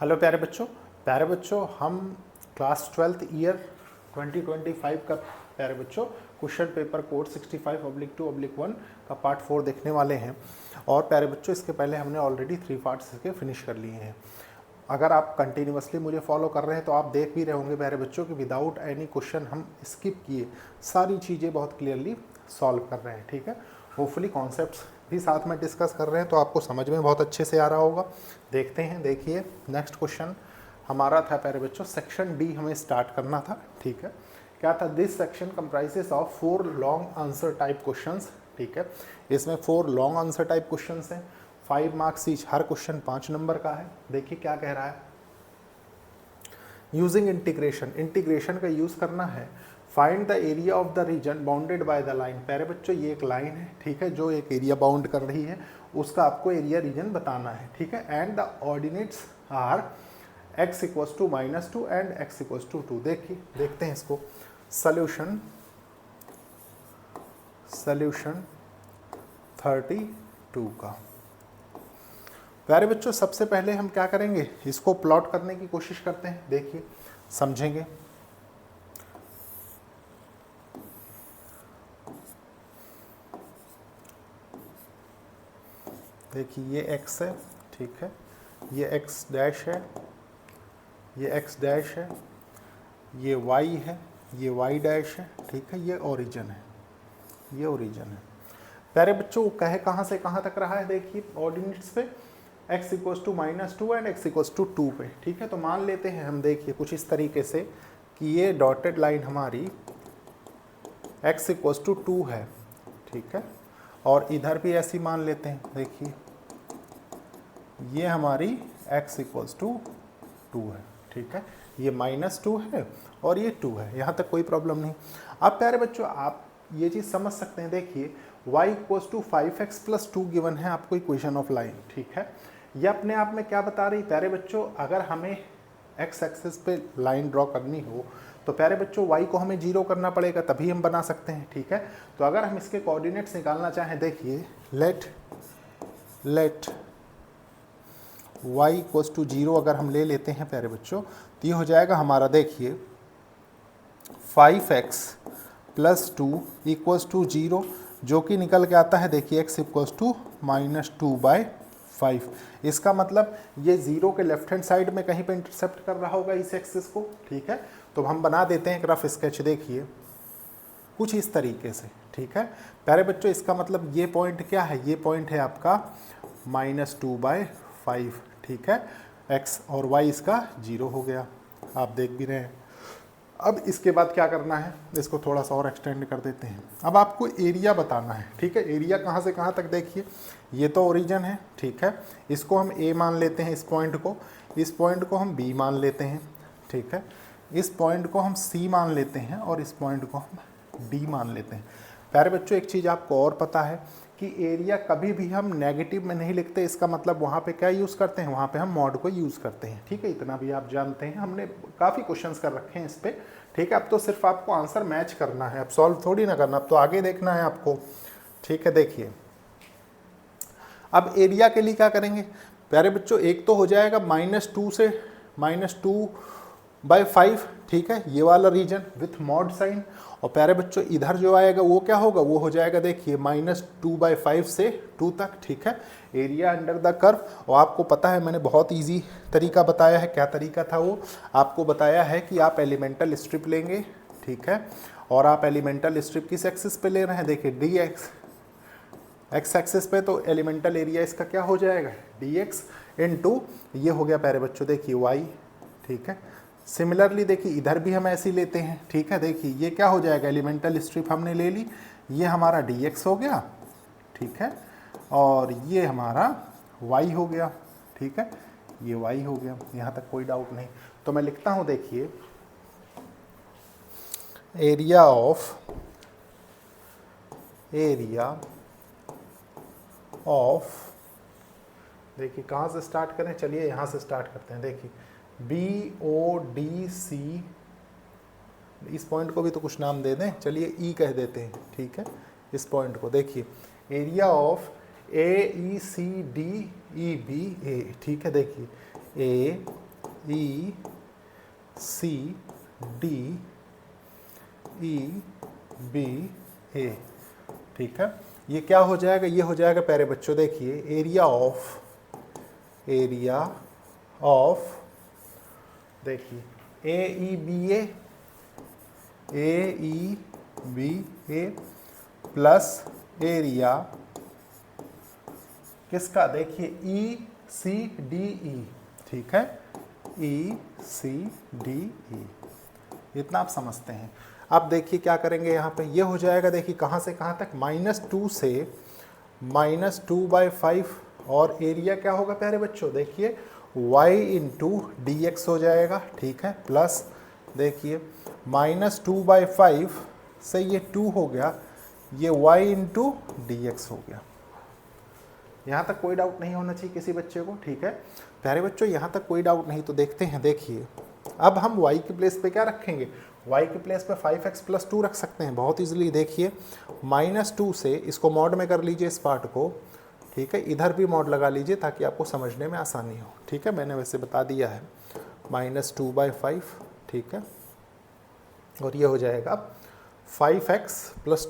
Hello प्यारे बच्चों हम क्लास 12th ईयर 2025 का प्यारे बच्चों क्वेश्चन पेपर कोड 65/2/1 का पार्ट 4 देखने वाले हैं। और प्यारे बच्चों इसके पहले हमने ऑलरेडी 3 पार्ट्स इसके फिनिश कर लिए हैं। अगर आप कंटिन्यूसली मुझे फॉलो कर रहे हैं तो आप देख भी रहे होंगे प्यारे बच्चों कि विदाउट एनी क्वेश्चन हम स्किप किए सारी चीज़ें बहुत क्लियरली सॉल्व कर रहे हैं। ठीक है, होपफुली कॉन्सेप्ट्स भी साथ में डिस्कस कर रहे हैं तो आपको समझ में बहुत अच्छे से आ रहा होगा। देखते हैं, देखिए नेक्स्ट क्वेश्चन हमारा था प्यारे बच्चों सेक्शन डी हमें स्टार्ट करना था। ठीक है, क्या था? This section comprises of 4 long answer type questions. ठीक है, इसमें 4 लॉन्ग आंसर टाइप क्वेश्चंस हैं, 5 मार्क्स ईच, हर क्वेश्चन 5 नंबर का है। देखिए क्या कह रहा है, यूजिंग इंटीग्रेशन, इंटीग्रेशन का यूज करना है। Find the area of the reason bounded by the line. प्यारे बच्चों ये एक लाइन है, ठीक है, जो एक एरिया बाउंड कर रही है, उसका आपको एरिया रीजन बताना है। ठीक है, and the ordinates are x equals to -2 and x equals to 2। देखिए देखते हैं इसको। सॉल्यूशन 32 का प्यारे बच्चों सबसे पहले हम क्या करेंगे, इसको प्लॉट करने की कोशिश करते हैं। देखिए समझेंगे। देखिए ये x है, ठीक है, ये x डैश है, ये x डैश है, ये y है, ये y डैश है। ठीक है, ये ओरिजिन है, ये ओरिजिन है। प्यारे बच्चों कहे कहाँ से कहाँ तक रहा है, देखिए ऑर्डिनेट्स पे x equals to -2 and x equals to 2 पे। ठीक है, तो मान लेते हैं हम, देखिए कुछ इस तरीके से कि ये डॉटेड लाइन हमारी x इक्वल्स टू 2 है। ठीक है, और इधर भी ऐसी मान लेते हैं। देखिए ये हमारी x इक्वल्स टू 2 है। ठीक है, ये -2 है और ये 2 है, यहाँ तक कोई प्रॉब्लम नहीं। अब प्यारे बच्चों आप ये चीज़ समझ सकते हैं। देखिए y equals to 5x + 2 given है आपको इक्वेशन ऑफ लाइन। ठीक है, ये अपने आप में क्या बता रही प्यारे बच्चों, अगर हमें x एक्सिस पे लाइन ड्रॉ करनी हो तो प्यारे बच्चों y को हमें 0 करना पड़ेगा, तभी हम बना सकते हैं। ठीक है, तो अगर हम इसके कोऑर्डिनेट्स निकालना चाहें, देखिए लेट y इक्वल्स टू 0 अगर हम ले लेते हैं प्यारे बच्चों, तो ये हो जाएगा हमारा, देखिए 5x + 2 इक्वल्स टू 0, जो कि निकल के आता है, देखिए x इक्वल्स टू -2/5। इसका मतलब ये 0 के लेफ्ट हैंड साइड में कहीं पे इंटरसेप्ट कर रहा होगा इस एक्सिस को। ठीक है, तो हम बना देते हैं एक रफ स्केच। देखिए कुछ इस तरीके से। ठीक है प्यारे बच्चों, इसका मतलब ये पॉइंट क्या है, ये पॉइंट है आपका -2/5। ठीक है, x और y इसका 0 हो गया, आप देख भी रहे हैं। अब इसके बाद क्या करना है, इसको थोड़ा सा और एक्सटेंड कर देते हैं। अब आपको एरिया बताना है। ठीक है, एरिया कहाँ से कहाँ तक, देखिए ये तो ओरिजिन है। ठीक है, इसको हम A मान लेते हैं, इस पॉइंट को हम B मान लेते हैं। ठीक है, इस पॉइंट को हम C मान लेते हैं और इस पॉइंट को हम D मान लेते हैं। प्यारे बच्चों एक चीज़ आपको और पता है कि एरिया कभी भी हम नेगेटिव में नहीं लिखते, इसका मतलब वहाँ पे क्या यूज़ करते हैं, वहाँ पे हम मॉड को यूज़ करते हैं। ठीक है, इतना भी आप जानते हैं, हमने काफ़ी क्वेश्चंस कर रखे हैं इस पर। ठीक है, अब तो सिर्फ आपको आंसर मैच करना है, अब सॉल्व थोड़ी ना करना, अब तो आगे देखना है आपको। ठीक है, देखिए अब एरिया के लिए क्या करेंगे प्यारे बच्चों, एक तो हो जाएगा -2 से -2/5। ठीक है, ये वाला रीजन विथ मॉड साइन, और प्यारे बच्चों इधर जो आएगा वो क्या होगा, वो हो जाएगा, देखिए -2/5 से 2 तक। ठीक है, एरिया अंडर द कर्व। और आपको पता है मैंने बहुत इजी तरीका बताया है, क्या तरीका था वो, आपको बताया है कि आप एलिमेंटल स्ट्रिप लेंगे। ठीक है, और आप एलिमेंटल स्ट्रिप किस एक्सिस पे ले रहे हैं, देखिए dx, x एक्सिस पे, तो एलिमेंटल एरिया इसका क्या हो जाएगा, dx इंटू ये हो गया प्यारे बच्चों, देखिए y। ठीक है, सिमिलरली देखिए इधर भी हम ऐसे ही लेते हैं। ठीक है, देखिए ये क्या हो जाएगा, एलिमेंटल स्ट्रिप हमने ले ली, ये हमारा dx हो गया। ठीक है, और ये हमारा y हो गया। ठीक है, ये y हो गया, यहाँ तक कोई डाउट नहीं। तो मैं लिखता हूँ, देखिए एरिया ऑफ देखिए कहाँ से स्टार्ट करें, चलिए यहाँ से स्टार्ट करते हैं। देखिए BODC, इस पॉइंट को भी तो कुछ नाम दे दें, चलिए E कह देते हैं। ठीक है, इस पॉइंट को देखिए एरिया ऑफ AECDEBA। ठीक है, देखिए ई सी डी ई बी ए, ठीक है। ये क्या हो जाएगा, ये हो जाएगा प्यारे बच्चों देखिए एरिया ऑफ देखिए ए ई बी ए प्लस एरिया किसका, देखिए ई सी डी ई, ठीक है, ई सी डी ई, इतना आप समझते हैं। अब देखिए क्या करेंगे यहाँ पे, ये हो जाएगा देखिए कहाँ से कहाँ तक, -2 से -2/5 और एरिया क्या होगा प्यारे बच्चों, देखिए y इंटू डी एक्स हो जाएगा, ठीक है, प्लस देखिए -2/5 से ये 2 हो गया, ये y इंटू डी एक्स हो गया। यहाँ तक कोई डाउट नहीं होना चाहिए किसी बच्चे को, ठीक है प्यारे बच्चों, यहाँ तक कोई डाउट नहीं। तो देखते हैं, देखिए अब हम y की प्लेस पे क्या रखेंगे, y की प्लेस पे 5x + 2 रख सकते हैं बहुत इजीली। देखिए -2 से इसको मॉड में कर लीजिए इस पार्ट को, ठीक है, इधर भी मॉड लगा लीजिए ताकि आपको समझने में आसानी हो, ठीक है, मैंने वैसे बता दिया है -2/5, ठीक है, और ये हो जाएगा 5x +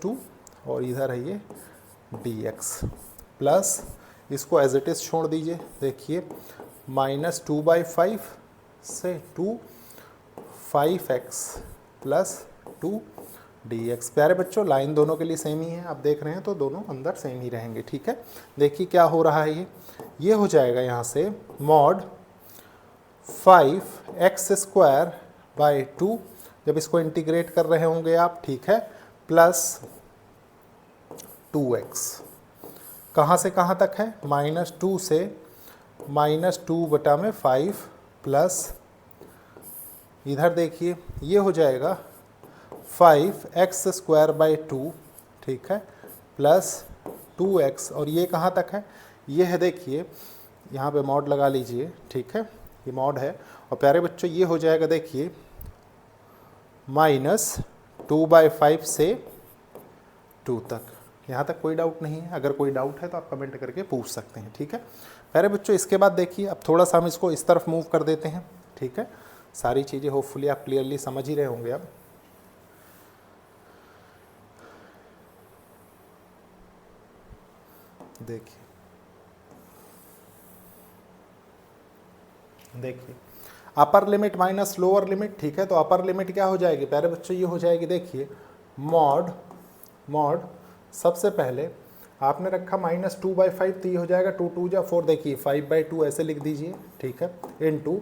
2 और इधर है ये dx प्लस इसको एज इट इज़ छोड़ दीजिए, देखिए -2/5 से 2 5x + 2 dx। प्यारे बच्चों लाइन दोनों के लिए सेम ही है, आप देख रहे हैं तो दोनों अंदर सेम ही रहेंगे, ठीक है। देखिए क्या हो रहा है, ये हो जाएगा यहाँ से mod 5x² / 2 जब इसको इंटीग्रेट कर रहे होंगे आप, ठीक है, प्लस 2x, कहाँ से कहाँ तक है, -2 से -2/5 प्लस इधर देखिए ये हो जाएगा 5x² / 2, ठीक है, प्लस 2x, और ये कहाँ तक है, ये है देखिए यहाँ पे मॉड लगा लीजिए, ठीक है, ये मॉड है। और प्यारे बच्चों ये हो जाएगा देखिए -2/5 से 2 तक। यहाँ तक कोई डाउट नहीं है, अगर कोई डाउट है तो आप कमेंट करके पूछ सकते हैं, ठीक है प्यारे बच्चों। इसके बाद देखिए अब थोड़ा सा हम इसको इस तरफ मूव कर देते हैं, ठीक है, सारी चीज़ें होपफुली आप क्लियरली समझ ही रहे होंगे। अब देखिए upper limit minus lower limit, ठीक है, तो अपर लिमिट क्या हो जाएगी प्यारे बच्चों, ये हो जाएगी देखिए मॉड सबसे पहले आपने रखा -2/5, तो ये हो जाएगा 2 2 जा 4, देखिए 5/2 ऐसे लिख दीजिए, ठीक है, इंटू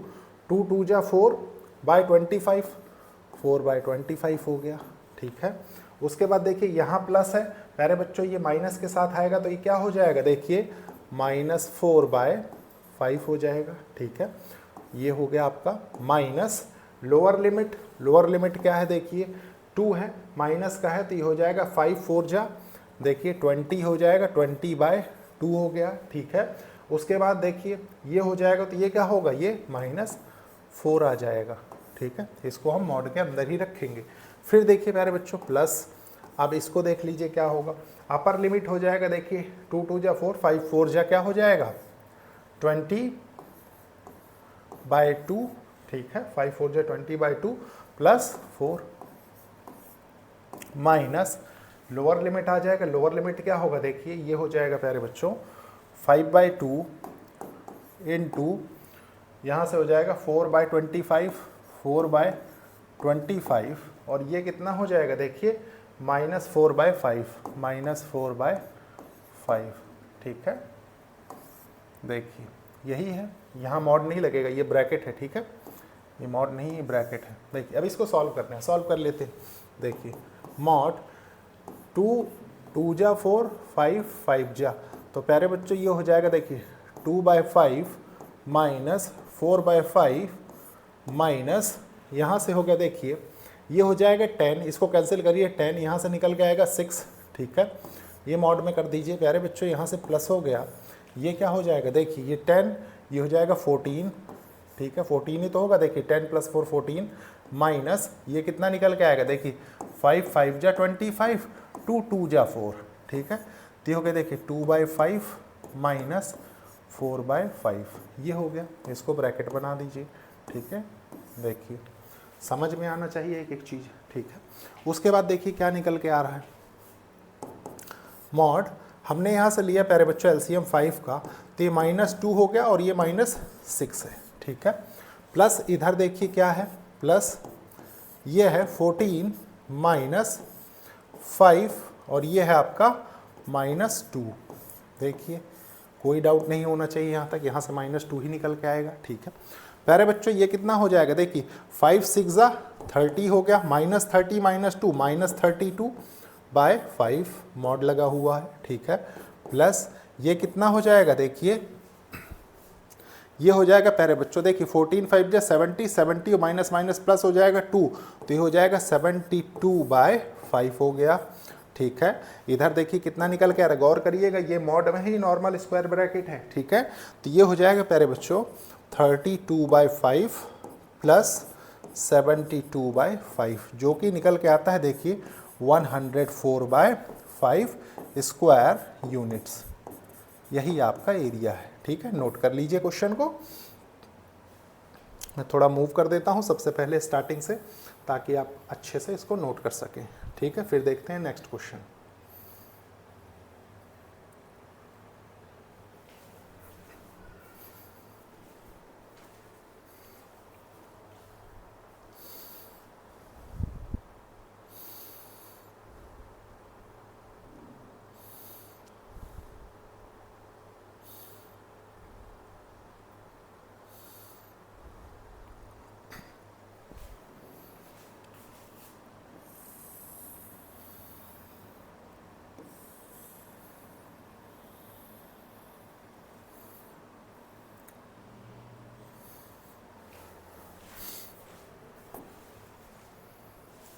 2 2 जा 4/25, 4/25 हो गया, ठीक है। उसके बाद देखिए यहाँ प्लस है प्यारे बच्चों, ये माइनस के साथ आएगा तो ये क्या हो जाएगा, देखिए -4/5 हो जाएगा, ठीक है। ये हो गया आपका माइनस लोअर लिमिट क्या है, देखिए 2 है, माइनस का है तो ये हो जाएगा 5 4 जा देखिए 20 हो जाएगा, 20/2 हो गया, ठीक है। उसके बाद देखिए ये हो जाएगा तो ये क्या होगा, ये -4 आ जाएगा, ठीक है, इसको हम मॉड के अंदर ही रखेंगे। फिर देखिए प्यारे बच्चों प्लस, अब इसको देख लीजिए क्या होगा, अपर लिमिट हो जाएगा देखिए 2 2 जा 4, 5 4 जा क्या हो जाएगा 20/2, ठीक है, 5 4 जा 20/2 प्लस 4 माइनस लोअर लिमिट आ जाएगा। लोअर लिमिट क्या होगा, देखिए ये हो जाएगा प्यारे बच्चों 5/2 इंटू यहाँ से हो जाएगा 4/25, 4/25 और ये कितना हो जाएगा, देखिए -4/5, ठीक है। देखिए यही है, यहाँ मॉड नहीं लगेगा, ये ब्रैकेट है, ठीक है, ये मॉड नहीं है, ब्रैकेट है। देखिए अब इसको सॉल्व करते हैं, सॉल्व कर लेते हैं। देखिए मॉड 2 2 जा 4, 5 5 जा, तो प्यारे बच्चों ये हो जाएगा देखिए 2/5 माइनस 4/5 माइनस यहाँ से हो गया देखिए ये हो जाएगा 10, इसको कैंसिल करिए, 10 यहाँ से निकल के आएगा 6, ठीक है, ये मॉड में कर दीजिए प्यारे बच्चों, यहाँ से प्लस हो गया, ये क्या हो जाएगा देखिए ये 10, ये हो जाएगा 14, ठीक है, 14 ही तो होगा, देखिए 10 + 4 14 माइनस ये कितना निकल के आएगा, देखिए 5 5 जा 25, 2 2 जा 4, ठीक है, तो हो गया देखिए 2/5 माइनस 4/5 ये हो गया, इसको ब्रैकेट बना दीजिए, ठीक है। देखिए समझ में आना चाहिए एक एक चीज़, ठीक है। उसके बाद देखिए क्या निकल के आ रहा है, मॉड हमने यहाँ से लिया प्यारे बच्चों एलसीएम 5 का, तो ये -2 हो गया और ये -6 है, ठीक है। प्लस इधर देखिए क्या है, प्लस ये है 14 - 5 और ये है आपका -2। देखिए कोई डाउट नहीं होना चाहिए यहाँ तक, यहाँ से -2 ही निकल के आएगा, ठीक है। प्यारे बच्चों ये कितना हो जाएगा, देखिए 5 6 30 हो गया, -30 - 2 -32/5 मॉड लगा हुआ है, ठीक है। प्लस ये कितना हो जाएगा, देखिए ये हो जाएगा प्यारे बच्चों, देखिए 14 5 जा 70, 70 और माइनस माइनस प्लस हो जाएगा 2, तो ये हो जाएगा 72/5 हो गया, ठीक है। इधर देखिए कितना निकल के आ रहा है, गौर करिएगा ये मॉड में ही नॉर्मल स्क्वायर ब्रैकेट है, ठीक है। तो ये हो जाएगा प्यारे बच्चों 32/5 प्लस 72/5 जो कि निकल के आता है देखिए 104/5 स्क्वायर यूनिट्स। यही आपका एरिया है, ठीक है। नोट कर लीजिए क्वेश्चन को। मैं थोड़ा मूव कर देता हूँ सबसे पहले स्टार्टिंग से, ताकि आप अच्छे से इसको नोट कर सकें, ठीक है। फिर देखते हैं नेक्स्ट क्वेश्चन।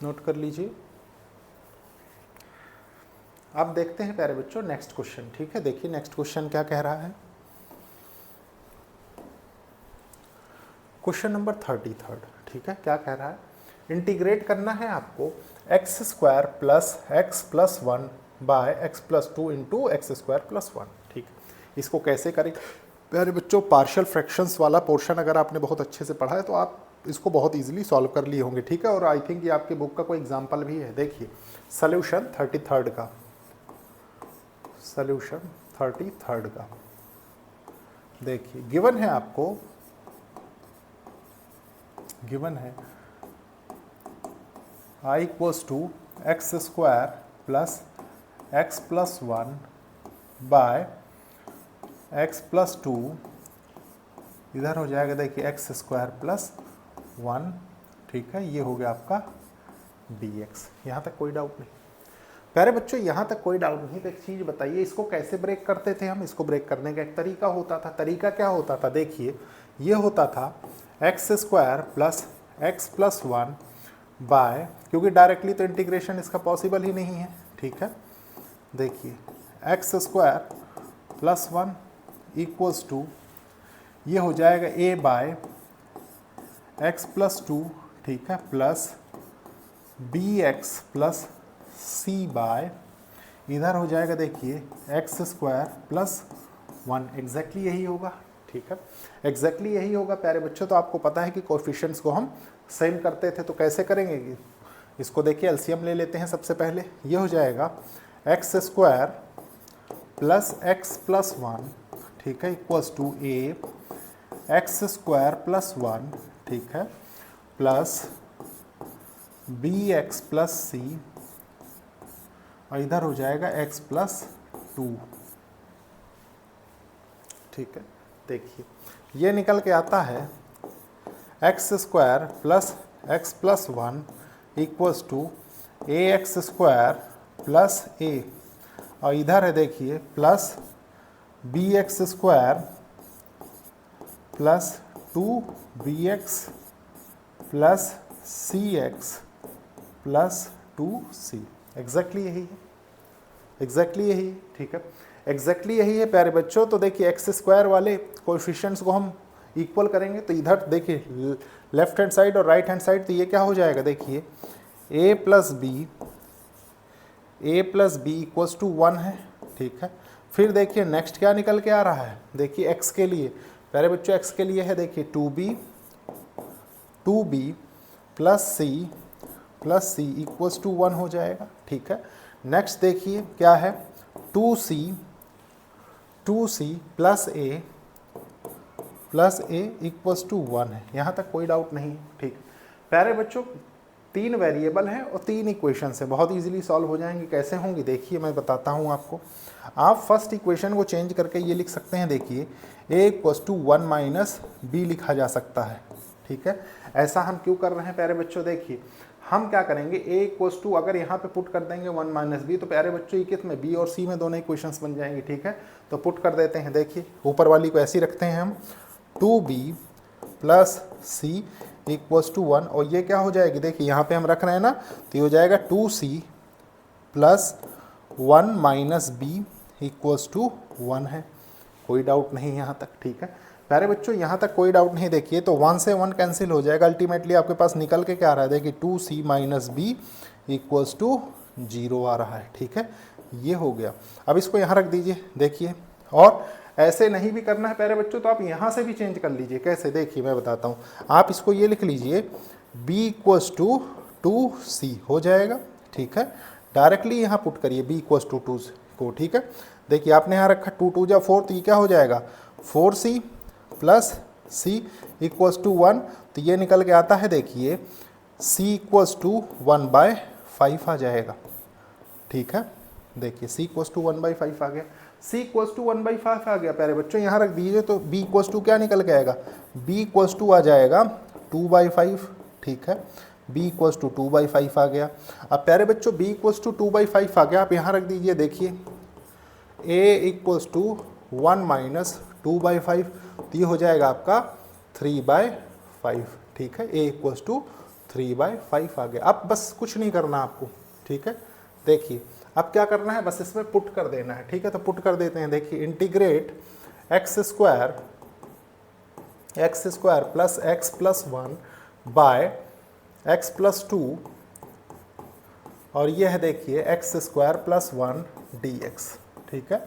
नोट कर लीजिए। अब देखते हैं प्यारे बच्चों नेक्स्ट क्वेश्चन, ठीक है। देखिए नेक्स्ट क्वेश्चन क्या कह रहा है, क्वेश्चन नंबर 33, ठीक है। क्या कह रहा है, इंटीग्रेट करना है आपको x² plus x plus 1 by x plus 2 into x² plus 1, ठीक है। इसको कैसे करें प्यारे बच्चों, पार्शियल फ्रैक्शंस वाला पोर्शन अगर आपने बहुत अच्छे से पढ़ा है तो आप इसको बहुत इजीली सॉल्व कर लिए होंगे, ठीक है। और आई थिंक ये आपकी बुक का कोई एग्जांपल भी है। देखिए सॉल्यूशन 33 का, सॉल्यूशन 33 का देखिए गिवन है आपको, गिवन है i equals to x² plus x plus 1 by x plus 2, इधर हो जाएगा देखिए x² प्लस 1, ठीक है। ये हो गया आपका dx। यहाँ तक कोई डाउट नहीं प्यारे बच्चों, यहाँ तक कोई डाउट नहीं। तो एक चीज़ बताइए, इसको कैसे ब्रेक करते थे हम। इसको ब्रेक करने का एक तरीका होता था। तरीका क्या होता था, देखिए ये होता था x² plus x plus 1 by, क्योंकि डायरेक्टली तो इंटीग्रेशन इसका पॉसिबल ही नहीं है, ठीक है। देखिए x² प्लस 1 इक्वल्स टू, ये हो जाएगा a बाय x प्लस 2, ठीक है, plus bx plus c by, इधर हो जाएगा देखिए x² प्लस 1, एग्जैक्टली यही होगा, ठीक है। एग्जैक्टली यही होगा प्यारे बच्चों। तो आपको पता है कि कोएफिशिएंट्स को हम सेम करते थे, तो कैसे करेंगे इसको, देखिए एलसीएम ले लेते हैं सबसे पहले। ये हो जाएगा x² प्लस x प्लस 1, ठीक है, equals to a x² plus 1, ठीक है, प्लस bx प्लस c, और इधर हो जाएगा x प्लस 2, ठीक है। देखिए ये निकल के आता है x² plus x plus 1 equals to ax² plus a, और इधर है देखिए plus bx² plus 2bx plus cx plus 2c। Exactly यही है, एग्जैक्टली यही, ठीक है। एग्जैक्टली यही है प्यारे बच्चों। तो देखिए x² वाले कोएफिशिएंट्स को हम इक्वल करेंगे, तो इधर देखिए लेफ्ट हैंड साइड और राइट हैंड साइड, तो ये क्या हो जाएगा, देखिए a plus B equals to 1 है, ठीक है। फिर देखिए नेक्स्ट क्या निकल के आ रहा है, देखिए x के लिए, प्यारे बच्चों x के लिए है देखिए 2b plus c equals to 1 हो जाएगा, ठीक है। नेक्स्ट देखिए क्या है 2c plus a equals to 1 है, यहाँ तक कोई डाउट नहीं है, ठीक। प्यारे बच्चों 3 वेरिएबल हैं और 3 इक्वेशन है, बहुत इजीली सॉल्व हो जाएंगी। कैसे होंगी देखिए मैं बताता हूँ आपको। आप फर्स्ट इक्वेशन को चेंज करके ये लिख सकते हैं, देखिए a equals to 1 minus b लिखा जा सकता है, ठीक है। ऐसा हम क्यों कर रहे हैं प्यारे बच्चों, देखिए हम क्या करेंगे a इक्वल्स टू अगर यहाँ पे पुट कर देंगे 1 माइनस बी, तो प्यारे बच्चों ये कितने b और c में दोनों इक्वेशंस बन जाएंगी, ठीक है। तो पुट कर देते हैं, देखिए ऊपर वाली को ऐसी रखते हैं हम 2b plus c equals to 1, और ये क्या हो जाएगी देखिए यहाँ पे हम रख रहे हैं ना, तो ये हो जाएगा 2c plus 1 minus B equals to 1 है, कोई डाउट नहीं यहाँ तक, ठीक है। प्यारे बच्चों यहाँ तक कोई डाउट नहीं, देखिए तो 1 से 1 कैंसिल हो जाएगा, अल्टीमेटली आपके पास निकल के क्या आ रहा है, देखिए 2c minus B equals to 0 आ रहा है, ठीक है। ये हो गया। अब इसको यहाँ रख दीजिए, देखिए और ऐसे नहीं भी करना है प्यारे बच्चों तो आप यहाँ से भी चेंज कर लीजिए। कैसे, देखिए मैं बताता हूँ। आप इसको ये लिख लीजिए b इक्वल्स टू 2c हो जाएगा, ठीक है। डायरेक्टली यहाँ पुट करिए b इक्वल्स टू 2 को, ठीक है। देखिए आपने यहाँ रखा 2 2 जा 4, तो ये क्या हो जाएगा 4c plus c equals to 1, तो ये निकल के आता है देखिए c इक्वल्स टू 1/5 आ जाएगा, ठीक है। देखिए c इक्वल्स टू 1/5 आ गया, c इक्वल्स टू 1/5 आ गया। प्यारे बच्चों यहाँ रख दीजिए तो b इक्वल्स टू क्या निकल के आएगा, b इक्वल्स टू आ जाएगा 2/5, ठीक है। b इक्वल्स टू 2/5 आ गया। अब प्यारे बच्चों b इक्वल्स टू 2/5 आ गया, आप यहाँ रख दीजिए, देखिए a इक्वल्स टू 1 माइनस 2/5, तो ये हो जाएगा आपका 3/5, ठीक है। a इक्वल्स टू 3/5 आ गया। अब बस कुछ नहीं करना आपको, ठीक है। देखिए अब क्या करना है, बस इसमें पुट कर देना है, ठीक है। तो पुट कर देते हैं, देखिए integrate X square plus X plus 1 by X plus 2, और ये है देखिए एक्स स्क्वायर प्लस 1 dx, ठीक है,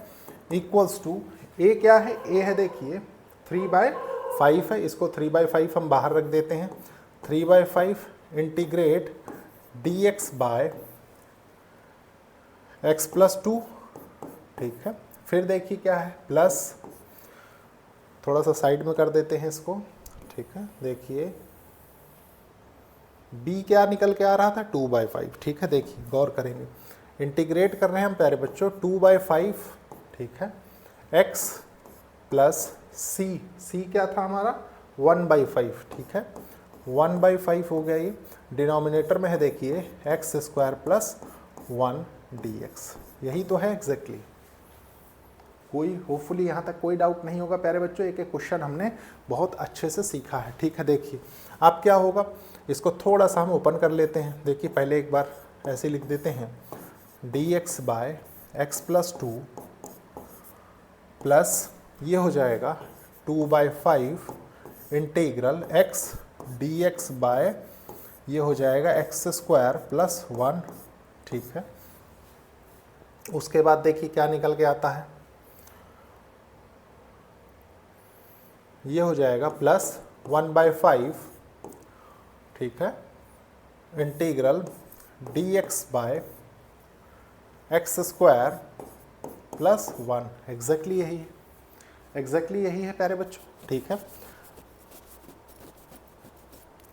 इक्वल्स टू a क्या है, a है देखिए 3/5 है, इसको 3/5 हम बाहर रख देते हैं, 3/5 integrate dx by x plus 2, ठीक है। फिर देखिए क्या है प्लस, थोड़ा सा साइड में कर देते हैं इसको, ठीक है। देखिए b क्या निकल के आ रहा था 2/5, ठीक है। देखिए गौर करेंगे, इंटीग्रेट कर रहे हैं हम प्यारे बच्चों 2/5, ठीक है, x प्लस c क्या था हमारा 1/5, ठीक है, 1/5 हो गया। ये डिनोमिनेटर में है देखिए एक्स स्क्वायर प्लस 1 dx, यही तो है एग्जैक्टली। कोई होपफुली यहाँ तक कोई डाउट नहीं होगा प्यारे बच्चों। एक एक क्वेश्चन हमने बहुत अच्छे से सीखा है, ठीक है। देखिए अब क्या होगा, इसको थोड़ा सा हम ओपन कर लेते हैं। देखिए पहले एक बार ऐसे लिख देते हैं dx by X plus 2 plus ये हो जाएगा 2/5 इंटीग्रल x dx बाय ये हो जाएगा एक्स स्क्वायर प्लस 1, ठीक है। उसके बाद देखिए क्या निकल के आता है, ये हो जाएगा प्लस 1/5, ठीक है, integral dx by X square plus 1, exactly यही है, एग्जैक्टली यही है प्यारे बच्चों, ठीक है,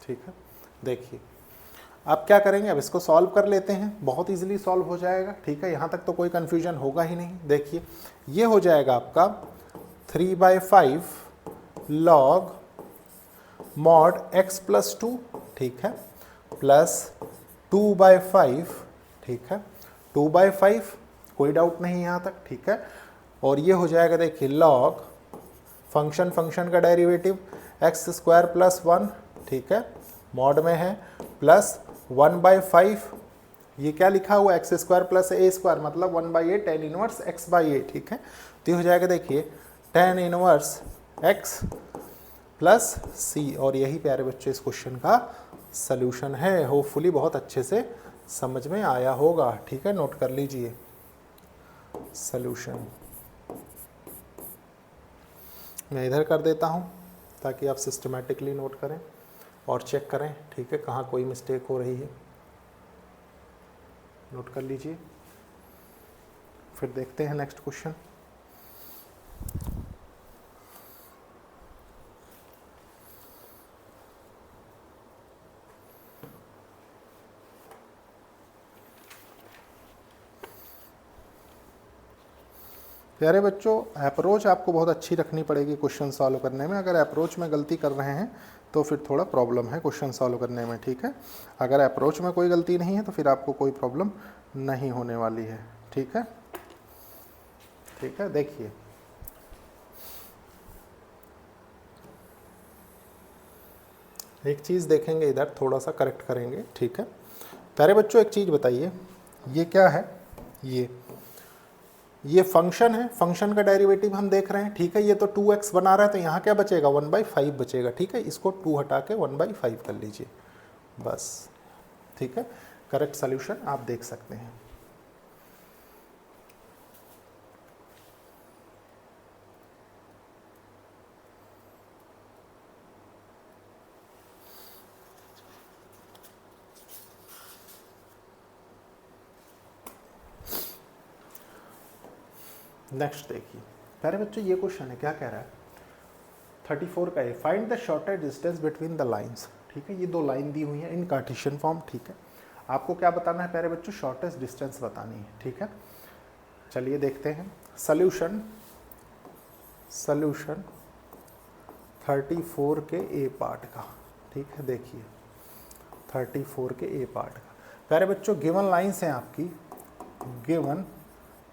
ठीक है। देखिए अब क्या करेंगे, अब इसको सॉल्व कर लेते हैं, बहुत इजीली सॉल्व हो जाएगा, ठीक है। यहाँ तक तो कोई कन्फ्यूजन होगा ही नहीं। देखिए ये हो जाएगा आपका 3/5 लॉग मॉड x प्लस 2, ठीक है, प्लस 2/5, ठीक है, 2/5 कोई डाउट नहीं यहाँ तक, ठीक है। और ये हो जाएगा देखिए लॉग फंक्शन का डेरिवेटिव एक्स स्क्वायर प्लस 1, ठीक है, मॉड में है, प्लस 1/5, ये क्या लिखा हुआ एक्स स्क्वायर प्लस ए स्क्वायर मतलब 1/a tan इनवर्स x/a, ठीक है। तो ये हो जाएगा देखिए tan inverse x plus c, और यही प्यारे बच्चे इस क्वेश्चन का सल्यूशन है। होपफुली बहुत अच्छे से समझ में आया होगा, ठीक है। नोट कर लीजिए सल्यूशन। मैं इधर कर देता हूँ ताकि आप सिस्टमेटिकली नोट करें और चेक करें, ठीक है, कहाँ कोई मिस्टेक हो रही है। नोट कर लीजिए, फिर देखते हैं नेक्स्ट क्वेश्चन। प्यारे बच्चों, अप्रोच आपको बहुत अच्छी रखनी पड़ेगी क्वेश्चन सॉल्व करने में। अगर अप्रोच में गलती कर रहे हैं तो फिर थोड़ा प्रॉब्लम है क्वेश्चन सॉल्व करने में, ठीक है। अगर अप्रोच में कोई गलती नहीं है तो फिर आपको कोई प्रॉब्लम नहीं होने वाली है, ठीक है। ठीक है, देखिए एक चीज़ देखेंगे, इधर थोड़ा सा करेक्ट करेंगे, ठीक है। प्यारे बच्चों एक चीज़ बताइए, ये क्या है? ये फंक्शन है, फंक्शन का डेरिवेटिव हम देख रहे हैं, ठीक है। ये तो 2x बना रहा है, तो यहाँ क्या बचेगा? 1/5 बचेगा, ठीक है। इसको 2 हटा के 1/5 कर लीजिए, बस, ठीक है। करेक्ट सॉल्यूशन आप देख सकते हैं। नेक्स्ट देखिए प्यारे बच्चों, ये क्वेश्चन है, क्या कह रहा है? 34 का है, find the shortest distance between the lines, ठीक है। ये दो लाइन दी हुई है इन कार्टेशियन फॉर्म, ठीक है। आपको क्या बताना है प्यारे बच्चों? शॉर्टेस्ट डिस्टेंस बतानी है, ठीक है। चलिए देखते हैं सॉल्यूशन 34 के ए पार्ट का, ठीक है। देखिए 34 के ए पार्ट का प्यारे बच्चों, गिवन लाइंस हैं आपकी, गिवन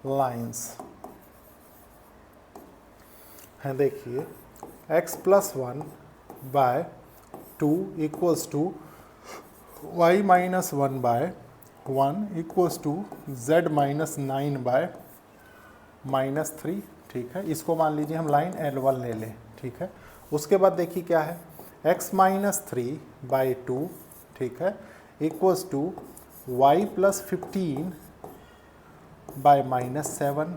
लाइंस हैं, देखिए x+1/2 equals to y-1/1 equals to z-9/-3, ठीक है। इसको मान लीजिए हम लाइन L1 ले लें, ठीक है। उसके बाद देखिए क्या है, x-3/2, ठीक है, equals to y+15/-7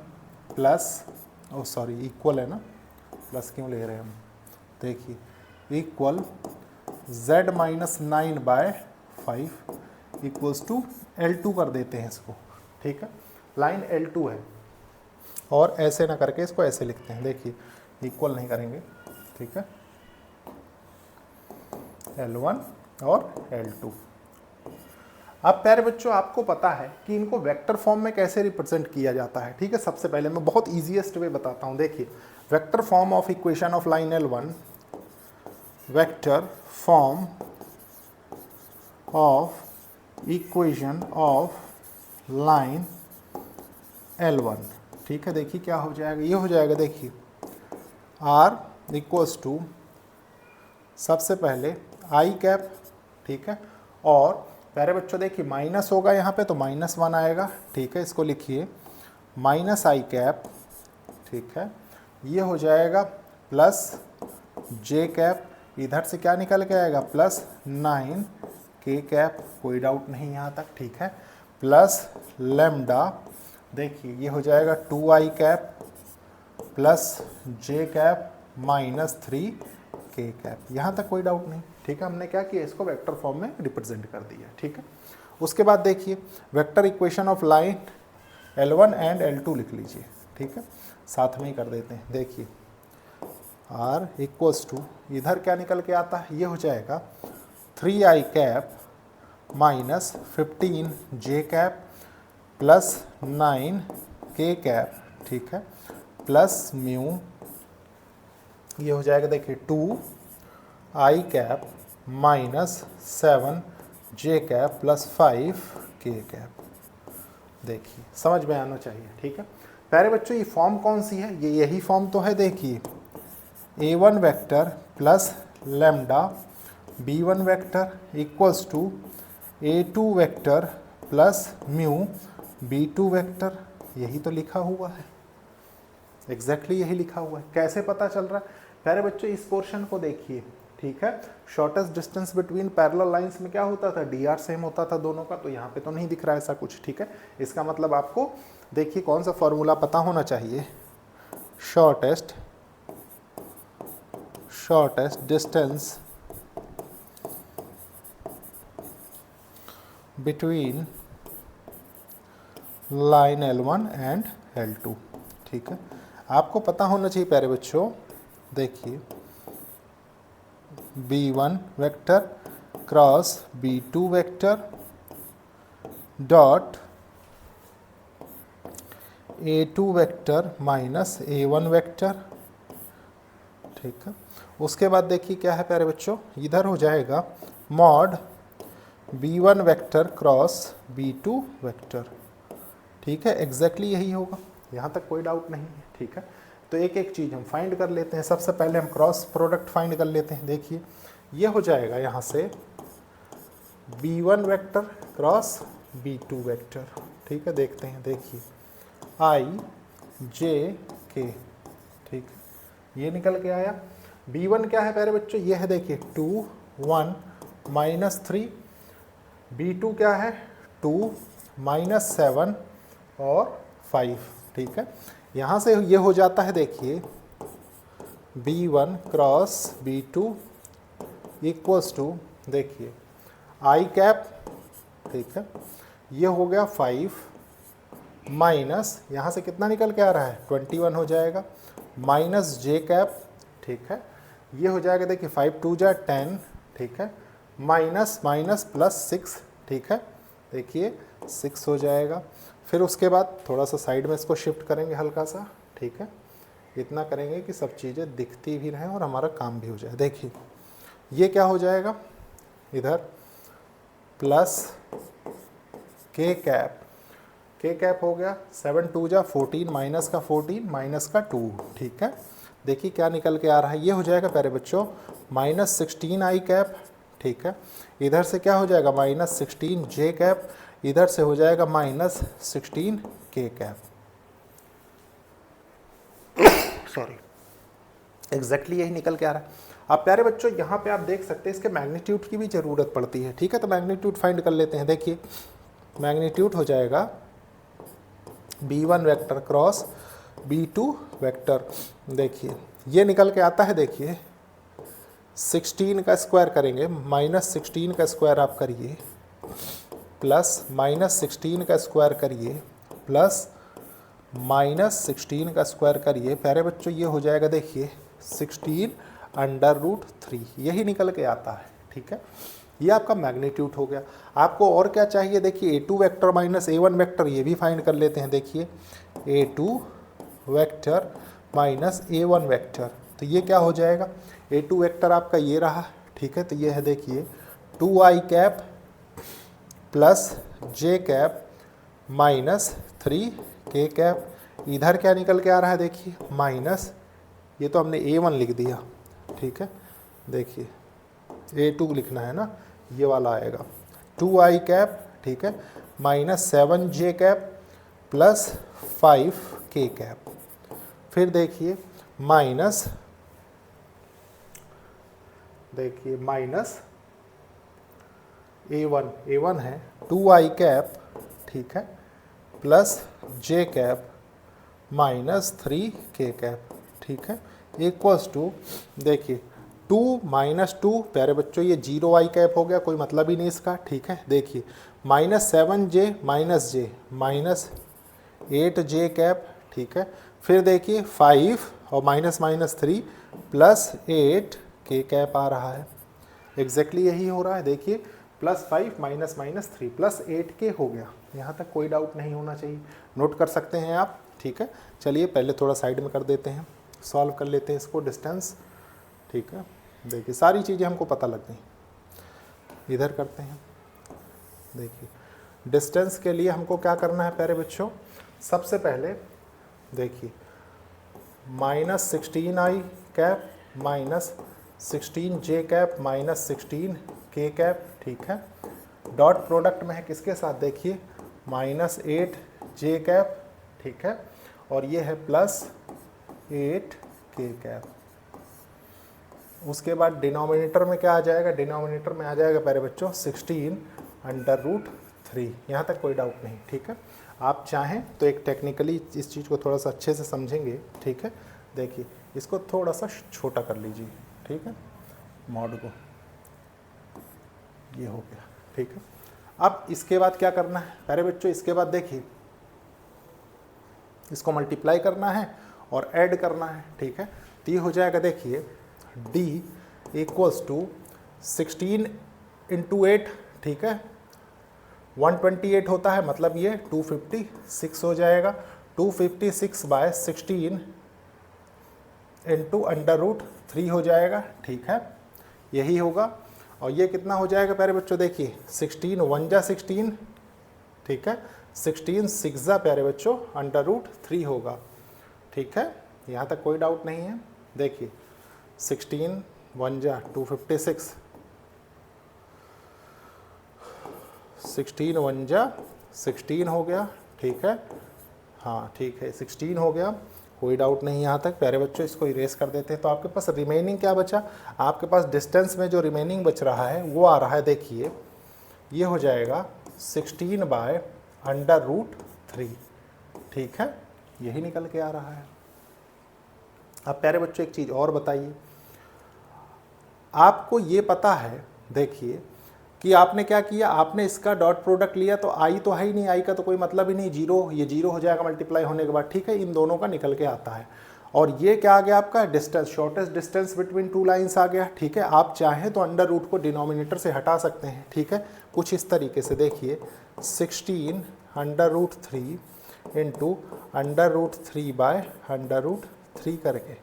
plus, oh sorry equal है ना, प्लस क्यों ले रहे हैं हम, देखिए equal z-9/5 equals to L2 कर देते हैं इसको, ठीक है। लाइन L2 है और ऐसे ना करके इसको ऐसे लिखते हैं, देखिए इक्वल नहीं करेंगे, ठीक है, L1 और L2। अब प्यारे बच्चों आपको पता है कि इनको वेक्टर फॉर्म में कैसे रिप्रेजेंट किया जाता है, ठीक है। सबसे पहले मैं बहुत ईजीएस्ट वे बताता हूँ, देखिए vector form of equation of line L1, vector form of equation of line L1, ठीक है। देखिए क्या हो जाएगा, ये हो जाएगा, देखिए R इक्वल्स टू सबसे पहले आई कैप, ठीक है, और प्यारे बच्चों देखिए माइनस होगा यहाँ पे तो -1 आएगा, ठीक है। इसको लिखिए माइनस आई कैप, ठीक है। ये हो जाएगा प्लस जे कैप, इधर से क्या निकल के आएगा? +9 के कैप, कोई डाउट नहीं यहाँ तक, ठीक है। प्लस लेमडा, देखिए ये हो जाएगा 2i कैप प्लस जे कैप -3 के कैप, यहाँ तक कोई डाउट नहीं, ठीक है। हमने क्या किया, इसको वेक्टर फॉर्म में रिप्रेजेंट कर दिया, ठीक है। उसके बाद देखिए vector equation of line L1 and L2 लिख लीजिए, ठीक है, साथ में ही कर देते हैं। देखिए R इक्वल्स टू, इधर क्या निकल के आता है, ये हो जाएगा 3i कैप -15 जे कैप प्लस 9 के कैप, ठीक है, प्लस म्यू, ये हो जाएगा देखिए 2i कैप -7 जे कैप प्लस 5 के कैप। देखिए समझ में आना चाहिए, ठीक है। प्यारे बच्चों ये फॉर्म कौन सी है? ये यही फॉर्म तो है, देखिए a1 vector plus lambda b1 vector equals to a2 vector plus mu b2 vector, यही तो लिखा हुआ है, एग्जैक्टली यही लिखा हुआ है। कैसे पता चल रहा है? प्यारे बच्चों इस पोर्शन को देखिए, ठीक है। Shortest distance between parallel lines में क्या होता था? dr सेम होता था दोनों का, तो यहाँ पे तो नहीं दिख रहा है ऐसा कुछ, ठीक है। इसका मतलब आपको देखिए कौन सा फॉर्मूला पता होना चाहिए, shortest shortest distance between line L1 and L2। ठीक है, आपको पता होना चाहिए प्यारे बच्चों, देखिए B1 vector cross B2 vector dot A2 vector minus A1 vector. ठीक है, उसके बाद देखिए क्या है प्यारे बच्चों, इधर हो जाएगा mod B1 vector cross B2 vector. ठीक है, एग्जैक्टली यही होगा, यहाँ तक कोई डाउट नहीं है। ठीक है, तो एक एक चीज़ हम फाइंड कर लेते हैं। सबसे पहले हम क्रॉस प्रोडक्ट फाइंड कर लेते हैं। देखिए ये हो जाएगा यहाँ से B1 vector cross B2 vector. ठीक है, देखते हैं, देखिए I J K। ठीक है, ये निकल के आया। B1 क्या है प्यारे बच्चों, ये है देखिए 2 1 -3। B2 क्या है 2 -7 और 5। ठीक है, यहाँ से ये हो जाता है देखिए B1 cross B2 equals to देखिए I कैप। ठीक है, ये हो गया 5 माइनस यहाँ से कितना निकल के आ रहा है 21 हो जाएगा माइनस J कैप। ठीक है, ये हो जाएगा देखिए 5 2 जा 10। ठीक है, माइनस माइनस प्लस 6। ठीक है, देखिए 6 हो जाएगा। फिर उसके बाद थोड़ा सा साइड में इसको शिफ्ट करेंगे हल्का सा। ठीक है, इतना करेंगे कि सब चीज़ें दिखती भी रहें और हमारा काम भी हो जाए। देखिए ये क्या हो जाएगा, इधर plus K cap. K cap हो गया 7 2 जा 14 माइनस का 14 माइनस का 2। ठीक है, देखिए क्या निकल के आ रहा है, ये हो जाएगा प्यारे बच्चों माइनस 16 I कैप। ठीक है, इधर से क्या हो जाएगा माइनस 16 J कैप, इधर से हो जाएगा minus 16 K cap. Sorry, exactly यही निकल के आ रहा है। अब प्यारे बच्चों यहाँ पे आप देख सकते हैं इसके मैग्नीट्यूड की भी ज़रूरत पड़ती है। ठीक है, तो मैग्नीट्यूड फाइंड कर लेते हैं। देखिए मैग्नीट्यूड हो जाएगा B1 vector cross B2 vector. देखिए ये निकल के आता है, देखिए 16 का स्क्वायर करेंगे, माइनस 16 का स्क्वायर आप करिए, प्लस माइनस 16 का स्क्वायर करिए, प्लस माइनस 16 का स्क्वायर करिए। प्यारे बच्चों ये हो जाएगा देखिए 16√3, यही निकल के आता है। ठीक है, ये आपका मैग्नीट्यूड हो गया। आपको और क्या चाहिए, देखिए A2 vector minus A1 vector, ये भी फाइंड कर लेते हैं। देखिए A2 vector minus A1 vector, तो ये क्या हो जाएगा, A2 वेक्टर आपका ये रहा। ठीक है, तो ये है देखिए 2I cap plus J cap minus 3K cap. इधर क्या निकल के आ रहा है, देखिए माइनस, ये तो हमने A1 लिख दिया। ठीक है, देखिए A2 लिखना है ना, ये वाला आएगा 2I कैप। ठीक है, minus 7J cap plus 5K cap. फिर देखिए माइनस, देखिए माइनस A1 है 2I कैप। ठीक है, plus J cap minus 3K cap. ठीक है, इक्वल्स टू देखिए 2 माइनस 2, प्यारे बच्चों ये 0I कैप हो गया, कोई मतलब ही नहीं इसका। ठीक है, देखिए minus 7J minus J minus 8J cap. ठीक है, फिर देखिए 5 और minus minus 3 plus 8K cap आ रहा है। एग्जैक्टली यही हो रहा है। देखिए plus 5 minus minus 3 plus 8K हो गया, यहाँ तक कोई डाउट नहीं होना चाहिए, नोट कर सकते हैं आप। ठीक है, चलिए पहले थोड़ा साइड में कर देते हैं, सॉल्व कर लेते हैं इसको डिस्टेंस। ठीक है, देखिए सारी चीज़ें हमको पता लग गई। इधर करते हैं, देखिए डिस्टेंस के लिए हमको क्या करना है प्यारे बच्चों, सबसे पहले देखिए minus 16I cap minus 16J cap minus 16K cap. ठीक है, डॉट प्रोडक्ट में है किसके साथ, देखिए माइनस 8J कैप। ठीक है, और ये है प्लस 8K कैप। उसके बाद डिनोमिनेटर में क्या आ जाएगा, डिनोमिनेटर में आ जाएगा प्यारे बच्चों 16√3। यहाँ तक कोई डाउट नहीं। ठीक है, आप चाहें तो एक टेक्निकली इस चीज़ को थोड़ा सा अच्छे से समझेंगे। ठीक है, देखिए इसको थोड़ा सा छोटा कर लीजिए। ठीक है, मॉड को, ये हो गया, ठीक है। अब इसके बाद क्या करना है प्यारे बच्चों, इसके बाद देखिए इसको मल्टीप्लाई करना है और ऐड करना है, ठीक है। तो ये हो जाएगा देखिए d इक्वल्स टू 16 इंटू 8, ठीक है, 128 होता है, मतलब ये 256 हो जाएगा। 256 बाय 16 इंटू √3 हो जाएगा, ठीक है, यही होगा। और ये कितना हो जाएगा प्यारे बच्चों, देखिए 16 1 जा 16, ठीक है, 16 6 जा प्यारे बच्चों √3 होगा, ठीक है, यहाँ तक कोई डाउट नहीं है। देखिए 16 1 जा 256, 16 1 जा 16 हो गया, ठीक है, हाँ ठीक है 16 हो गया, कोई डाउट नहीं यहाँ तक प्यारे बच्चों। इसको इरेज कर देते हैं। तो आपके पास रिमेनिंग क्या बचा, आपके पास डिस्टेंस में जो रिमेनिंग बच रहा है वो आ रहा है, देखिए ये हो जाएगा 16 बाय √3, ठीक है, यही निकल के आ रहा है। अब प्यारे बच्चों एक चीज़ और बताइए, आपको ये पता है देखिए कि आपने क्या किया, आपने इसका डॉट प्रोडक्ट लिया तो आई तो है ही नहीं, आई का तो कोई मतलब ही नहीं, जीरो, ये जीरो हो जाएगा मल्टीप्लाई होने के बाद, ठीक है, इन दोनों का निकल के आता है। और ये क्या आ गया आपका distance, shortest distance between two lines आ गया, ठीक है। आप चाहें तो अंडर रूट को डिनोमिनेटर से हटा सकते हैं, ठीक है, कुछ इस तरीके से देखिए 16 √3 इंटू √3 बाय √3 करके,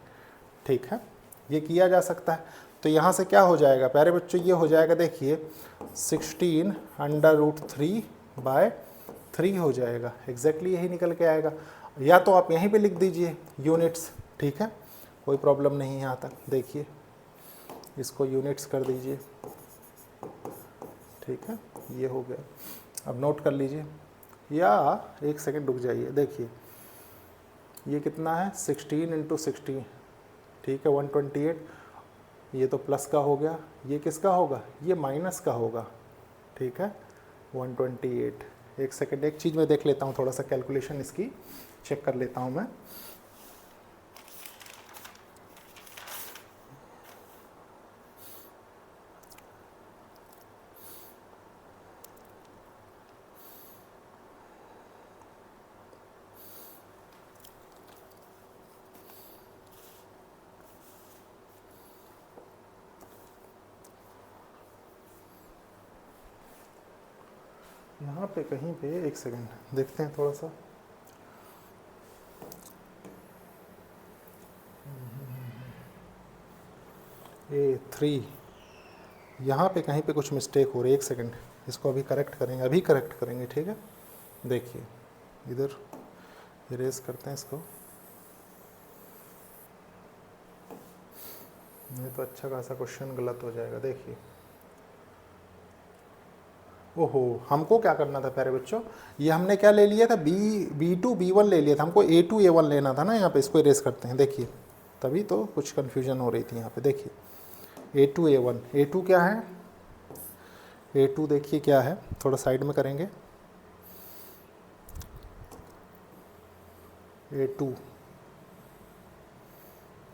ठीक है, ये किया जा सकता है। तो यहाँ से क्या हो जाएगा प्यारे बच्चों, ये हो जाएगा देखिए 16 √3 बाय 3 हो जाएगा, एग्जैक्टली यही निकल के आएगा। या तो आप यहीं पे लिख दीजिए यूनिट्स, ठीक है, कोई प्रॉब्लम नहीं है यहाँ तक। देखिए इसको यूनिट्स कर दीजिए, ठीक है, ये हो गया। अब नोट कर लीजिए, या एक सेकंड रुक जाइए, देखिए ये कितना है 16 इंटू 16, ठीक है, 128, ये तो प्लस का हो गया, ये किसका होगा, ये माइनस का होगा, ठीक है, 128। एक सेकंड, एक चीज़ मैं देख लेता हूँ, थोड़ा सा कैलकुलेशन इसकी चेक कर लेता हूँ मैं। यहाँ पे कहीं पे एक सेकंड देखते हैं थोड़ा सा, ये 3 यहाँ पे कहीं पे कुछ मिस्टेक हो रही है, एक सेकंड, इसको अभी करेक्ट करेंगे, अभी करेक्ट करेंगे, ठीक है। देखिए इधर इरेज करते हैं इसको, नहीं तो अच्छा खासा क्वेश्चन गलत हो जाएगा। देखिए ओहो, हमको क्या करना था प्यारे बच्चों, ये हमने क्या ले लिया था, B2 B1 ले लिया था, हमको A2 A1 लेना था ना। यहाँ पे इसको इरेज करते हैं, देखिए तभी तो कुछ कन्फ्यूजन हो रही थी यहाँ पे। देखिए A2 A1, A2 क्या है, A2 देखिए क्या है, थोड़ा साइड में करेंगे,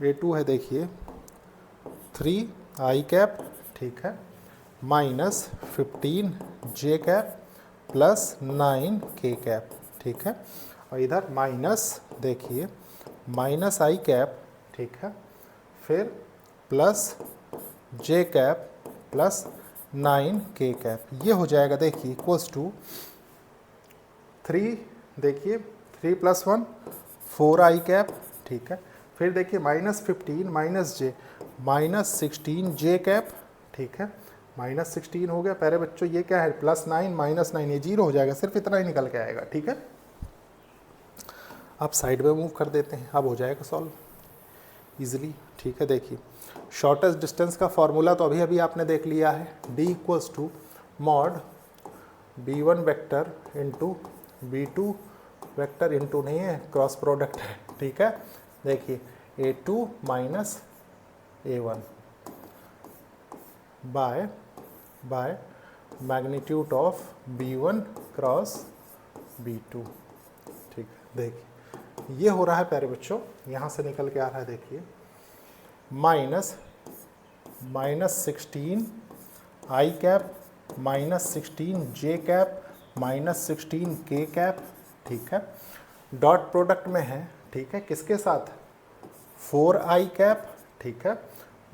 A2 है देखिए 3i कैप, ठीक है, minus 15 j cap plus 9 k cap, ठीक है, और इधर माइनस देखिए माइनस i कैप, ठीक है, फिर plus j cap plus 9 k cap, ये हो जाएगा देखिए इक्वल्स टू 3, देखिए 3 + 1 4i कैप, ठीक है, फिर देखिए minus 15 minus j minus 16 j cap, ठीक है, माइनस 16 हो गया प्यारे बच्चों। ये क्या है, +9 माइनस 9, ये 0 हो जाएगा, सिर्फ इतना ही निकल के आएगा, ठीक है। अब साइड में मूव कर देते हैं, अब हो जाएगा सॉल्व इजीली, ठीक है। देखिए शॉर्टेस्ट डिस्टेंस का फॉर्मूला तो अभी अभी आपने देख लिया है, D = mod B1 vector into B2 vector into नहीं है, क्रॉस प्रोडक्ट है, ठीक है। देखिए A2 minus A1 by magnitude of B1 cross B2, ठीक है। देखिए ये हो रहा है प्यारे बच्चों, यहाँ से निकल के आ रहा है, देखिए माइनस -16 आई कैप -16 जे कैप -16 के कैप, ठीक है। डॉट प्रोडक्ट में है, ठीक है, किसके साथ, 4 आई कैप, ठीक है,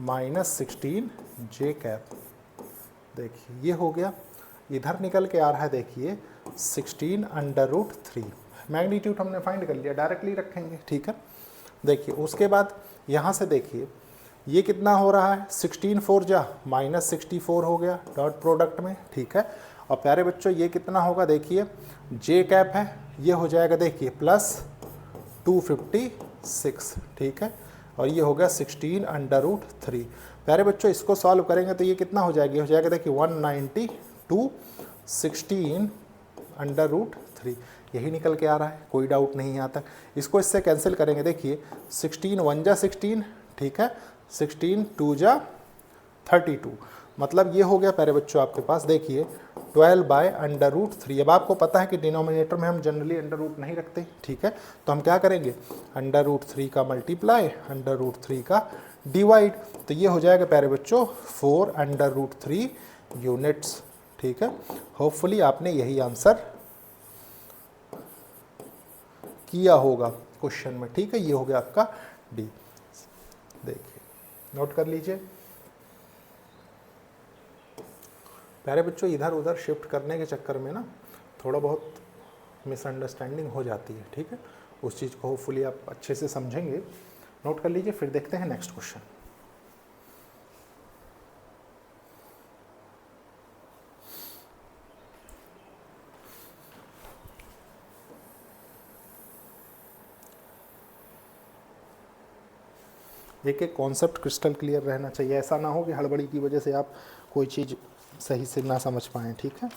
-16 जे कैप। देखिए ये हो गया, इधर निकल के आ रहा है, देखिए 16√3। मैग्नीट्यूड हमने फाइंड कर लिया, डायरेक्टली रखेंगे, ठीक है। देखिए उसके बाद यहाँ से देखिए ये कितना हो रहा है, 16 4 जा -64 हो गया डॉट प्रोडक्ट में, ठीक है। और प्यारे बच्चों ये कितना होगा, देखिए जे कैप है, ये हो जाएगा देखिए +256, ठीक है। और ये हो गया 16√3। प्यारे बच्चों इसको सॉल्व करेंगे तो ये कितना हो जाएगी, हो जाएगा देखिए 192 16√3, यही निकल के आ रहा है, कोई डाउट नहीं यहाँ तक। इसको इससे कैंसिल करेंगे, देखिए 16 1 जा 16, ठीक है, 16 2 जा 32, मतलब ये हो गया प्यारे बच्चों आपके पास देखिए 12/√3। अब आपको पता है कि डिनोमिनेटर में हम जनरली अंडर रूट नहीं रखते, ठीक है, तो हम क्या करेंगे, √3 का मल्टीप्लाई √3 का डिवाइड, तो ये हो जाएगा प्यारे बच्चों 4√3 यूनिट्स, ठीक है। होपफुली आपने यही आंसर किया होगा क्वेश्चन में, ठीक है। ये हो गया आपका डी, देखिए नोट कर लीजिए। प्यारे बच्चों इधर उधर शिफ्ट करने के चक्कर में ना थोड़ा बहुत मिसअंडरस्टैंडिंग हो जाती है, ठीक है। उस चीज़ को होपफुली आप अच्छे से समझेंगे। नोट कर लीजिए, फिर देखते हैं नेक्स्ट क्वेश्चन। एक एक कॉन्सेप्ट क्रिस्टल क्लियर रहना चाहिए, ऐसा ना हो कि हड़बड़ी की वजह से आप कोई चीज़ सही से ना समझ पाएँ, ठीक है।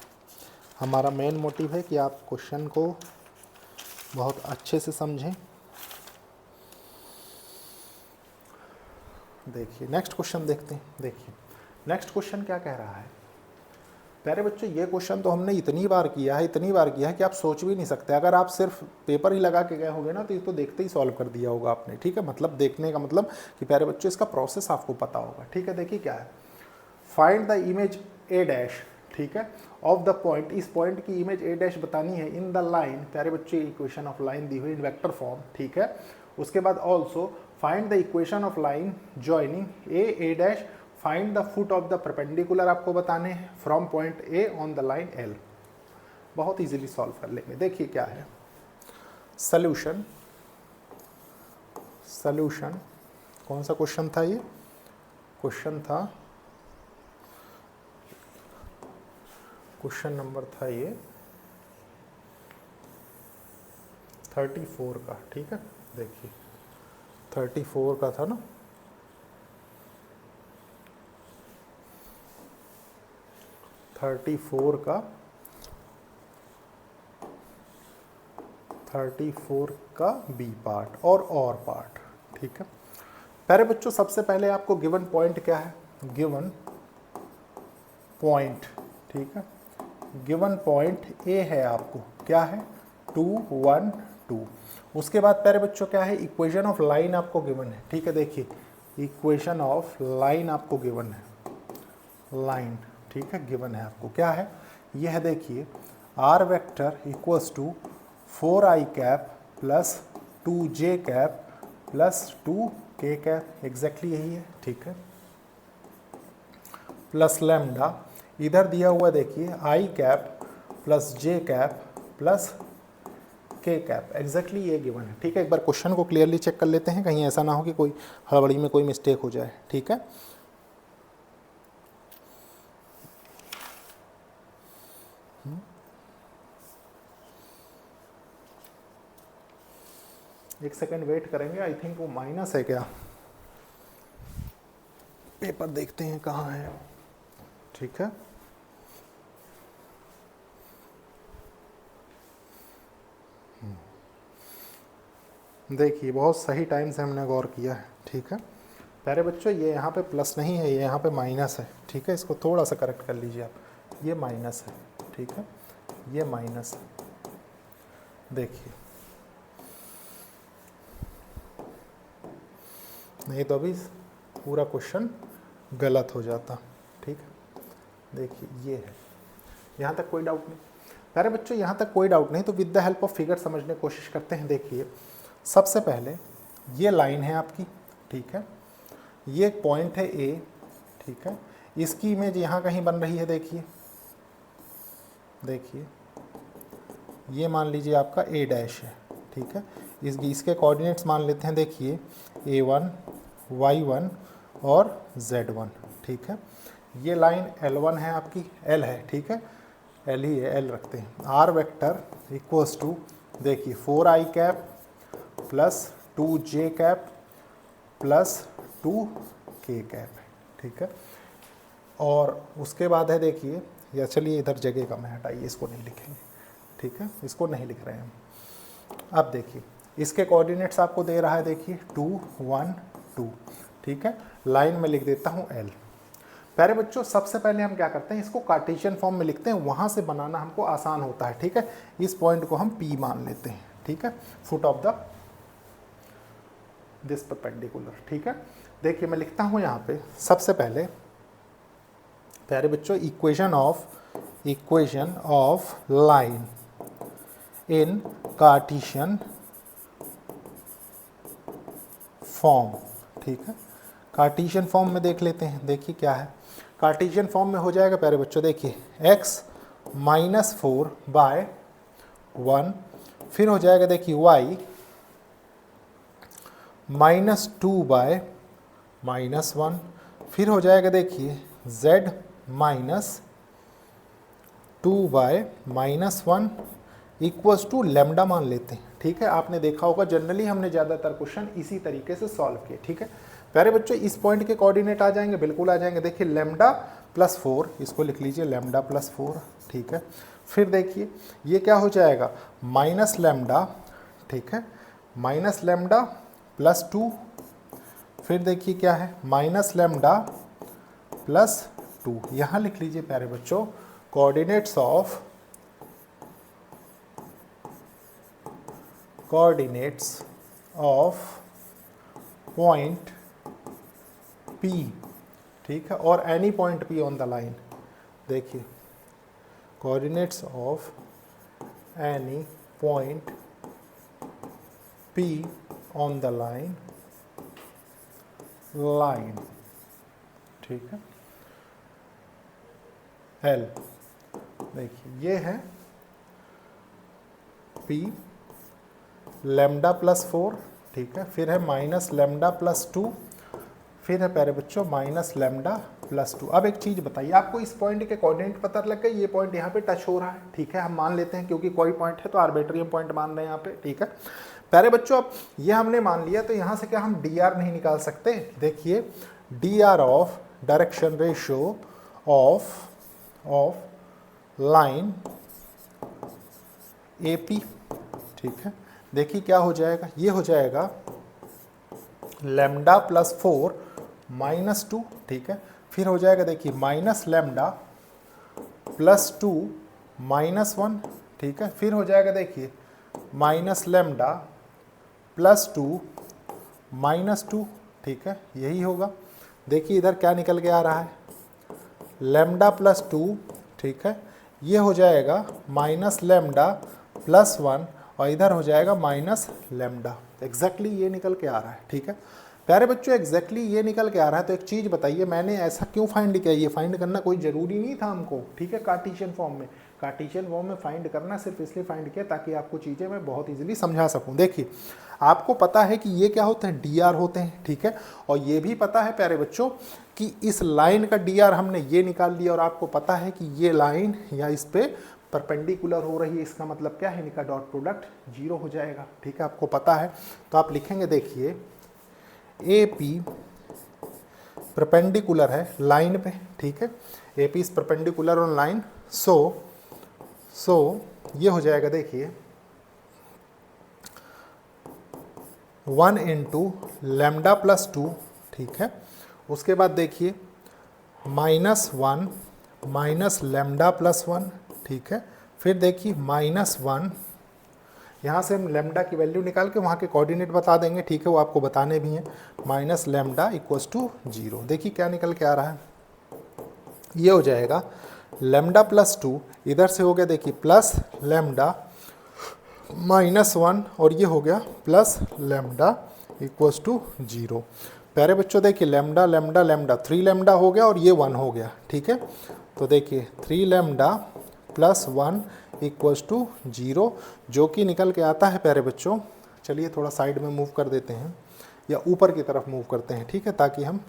हमारा मेन मोटिव है कि आप क्वेश्चन को बहुत अच्छे से समझें। देखिए नेक्स्ट क्वेश्चन देखते हैं। देखिए नेक्स्ट क्वेश्चन क्या कह रहा है, प्यारे बच्चों ये क्वेश्चन तो हमने इतनी बार किया है कि आप सोच भी नहीं सकते। अगर आप सिर्फ पेपर ही लगा के गए होंगे ना तो ये तो देखते ही सॉल्व कर दिया होगा आपने, ठीक है। मतलब देखने का मतलब कि प्यारे बच्चों इसका प्रोसेस आपको पता होगा, ठीक है। देखिए क्या है, find the image A dash, ठीक है, ऑफ द पॉइंट, इस पॉइंट की इमेज ए डैश बतानी है इन द लाइन। प्यारे बच्चों इक्वेशन ऑफ लाइन दी हुई इन वेक्टर फॉर्म, ठीक है। उसके बाद also find the equation of line joining A dash, find the foot of the perpendicular आपको बताने हैं from point A on the line L. बहुत इजीली सॉल्व कर लेंगे। देखिए क्या है सॉल्यूशन, कौन सा क्वेश्चन था ये, क्वेश्चन नंबर था ये 34 का, ठीक है। देखिए 34 का था ना, थर्टी फोर का बी पार्ट और पार्ट, ठीक है। प्यारे बच्चों सबसे पहले आपको गिवन पॉइंट क्या है, गिवन पॉइंट, ठीक है। गिवन पॉइंट ए है, आपको क्या है 2 1 2। उसके बाद प्यारे बच्चों क्या है, इक्वेशन ऑफ लाइन आपको गिवन है, ठीक है। देखिए इक्वेशन ऑफ लाइन आपको गिवन है, लाइन, ठीक है, गिवन है आपको क्या है, यह है देखिए R vector equals to 4i cap plus 2j cap plus 2k cap, exactly यही है, ठीक है, प्लस लैम्डा, इधर दिया हुआ देखिए i cap plus j cap plus k cap, exactly ये गिवन है, ठीक है। एक बार क्वेश्चन को क्लियरली चेक कर लेते हैं, कहीं ऐसा ना हो कि कोई हड़बड़ी में कोई मिस्टेक हो जाए, ठीक है। एक सेकंड वेट करेंगे, आई थिंक वो माइनस है क्या, पेपर देखते हैं कहाँ है, ठीक है। देखिए बहुत सही टाइम से हमने गौर किया है, ठीक है। प्यारे बच्चों ये यहाँ पे प्लस नहीं है, ये यहाँ पे माइनस है, ठीक है। इसको थोड़ा सा करेक्ट कर लीजिए आप, ये माइनस है, ठीक है, ये माइनस है। देखिए नहीं तो अभी पूरा क्वेश्चन गलत हो जाता। ठीक है, देखिए ये है, यहाँ तक कोई डाउट नहीं प्यारे बच्चों, यहाँ तक कोई डाउट नहीं। तो with the help of figure समझने की कोशिश करते हैं। देखिए सबसे पहले ये लाइन है आपकी, ठीक है, ये एक पॉइंट है ए, ठीक है, इसकी इमेज यहाँ कहीं बन रही है। देखिए देखिए ये मान लीजिए आपका ए डैश है, ठीक है, इसके कोऑर्डिनेट्स मान लेते हैं। देखिए a1 y1 और z1, ठीक है। ये लाइन L1 है आपकी, L है, ठीक है, L ही है, L रखते हैं। R वेक्टर इक्वल्स टू देखिए 4i cap plus 2j cap plus 2k cap है, ठीक है। और उसके बाद है देखिए, या चलिए इधर जगह कम है, हटाइए, इसको नहीं लिखेंगे, ठीक है, इसको नहीं लिख रहे हैं हम। अब देखिए इसके कोऑर्डिनेट्स आपको दे रहा है, देखिए 2 1 2, ठीक है। लाइन में लिख देता हूँ L। प्यारे बच्चों सबसे पहले हम क्या करते हैं, इसको कार्टेशियन फॉर्म में लिखते हैं, वहाँ से बनाना हमको आसान होता है, ठीक है। इस पॉइंट को हम P मान लेते हैं, ठीक है, foot of the this perpendicular, ठीक है। देखिए मैं लिखता हूँ यहाँ पे सबसे पहले प्यारे बच्चों equation of line in Cartesian form, ठीक है। कार्टेशियन फॉर्म में देख लेते हैं। देखिए क्या है, कार्टेशियन फॉर्म में हो जाएगा प्यारे बच्चों, देखिए x -4/1, फिर हो जाएगा देखिए y -2/-1, फिर हो जाएगा देखिए z -2/-1 इक्वल्स टू लैम्डा मान लेते हैं, ठीक है। आपने देखा होगा जनरली हमने ज़्यादातर क्वेश्चन इसी तरीके से सॉल्व किए, ठीक है। प्यारे बच्चों इस पॉइंट के कोऑर्डिनेट आ जाएंगे, बिल्कुल आ जाएंगे। देखिए लैम्डा +4, इसको लिख लीजिए लैम्डा +4, ठीक है। फिर देखिए ये क्या हो जाएगा, माइनस लैम्डा, ठीक है, माइनस लैम्डा +2, फिर देखिए क्या है माइनस लैम्डा +2। यहाँ लिख लीजिए प्यारे बच्चों कोऑर्डिनेट्स ऑफ पॉइंट P, ठीक है, और any point P on the line. देखिए coordinates of any point P on the line, ठीक है, L। देखिए ये है P लैम्डा +4, ठीक है, फिर है माइनस लैम्डा +2, फिर है प्यारे बच्चों माइनस लैम्डा +2। अब एक चीज़ बताइए, आपको इस पॉइंट के कोऑर्डिनेट पता लग गए, ये पॉइंट यहाँ पे टच हो रहा है, ठीक है, हम मान लेते हैं क्योंकि कोई पॉइंट है तो आर्बिट्री पॉइंट मान रहे हैं यहाँ पे, ठीक है। प्यारे बच्चों अब ये हमने मान लिया, तो यहाँ से क्या हम dr नहीं निकाल सकते। देखिए dr of direction ratio of line AP, ठीक है। देखिए क्या हो जाएगा, ये हो जाएगा लैम्डा +4 -2, ठीक है, फिर हो जाएगा देखिए माइनस लैम्डा +2 -1, ठीक है, फिर हो जाएगा देखिए माइनस लैम्डा +2 -2, ठीक है, यही होगा। देखिए इधर क्या निकल के आ रहा है, लैम्डा +2, ठीक है, ये हो जाएगा माइनस लैम्डा +1 और इधर हो जाएगा माइनस लैम्डा। एग्जैक्टली ये निकल के आ रहा है, ठीक है। प्यारे बच्चों एग्जैक्टली ये निकल के आ रहा है, तो एक चीज़ बताइए मैंने ऐसा क्यों फाइंड किया, ये फाइंड करना कोई ज़रूरी नहीं था हमको, ठीक है। कार्टेशियन फॉर्म में फाइंड करना सिर्फ इसलिए फाइंड किया ताकि आपको चीज़ें मैं बहुत ईजिली समझा सकूं। देखिए आपको पता है कि ये क्या होते हैं, dr होते हैं, ठीक है, और ये भी पता है प्यारे बच्चों कि इस लाइन का dr हमने ये निकाल लिया, और आपको पता है कि ये लाइन या इस पे परपेंडिकुलर हो रही है, इसका मतलब क्या है, इनका डॉट प्रोडक्ट 0 हो जाएगा, ठीक है, आपको पता है। तो आप लिखेंगे देखिए AP परपेंडिकुलर है लाइन पे, ठीक है, AP is perpendicular on line, so ये हो जाएगा देखिए 1 × लैम्डा +2, ठीक है। उसके बाद देखिए -1 माइनस लैम्डा +1, ठीक है, फिर देखिए -1 यहाँ से हम लेमडा की वैल्यू निकाल के वहाँ के कोऑर्डिनेट बता देंगे, ठीक है, वो आपको बताने भी हैं। Minus lambda equals to 0। देखिए क्या निकल के आ रहा है, ये हो जाएगा लेमडा प्लस 2, इधर से हो गया देखिए प्लस लेमडा माइनस 1, और ये हो गया प्लस लेमडा इक्वल्स टू 0। प्यारे बच्चों देखिए लेमडा लेमडा लेमडा 3 लेमडा हो गया और ये 1 हो गया, ठीक है। तो देखिए 3 लेमडा प्लस 1 इक्वल्स टू 0, जो कि निकल के आता है प्यारे बच्चों। चलिए थोड़ा साइड में मूव कर देते हैं या ऊपर की तरफ मूव करते हैं, ठीक है, ताकि हम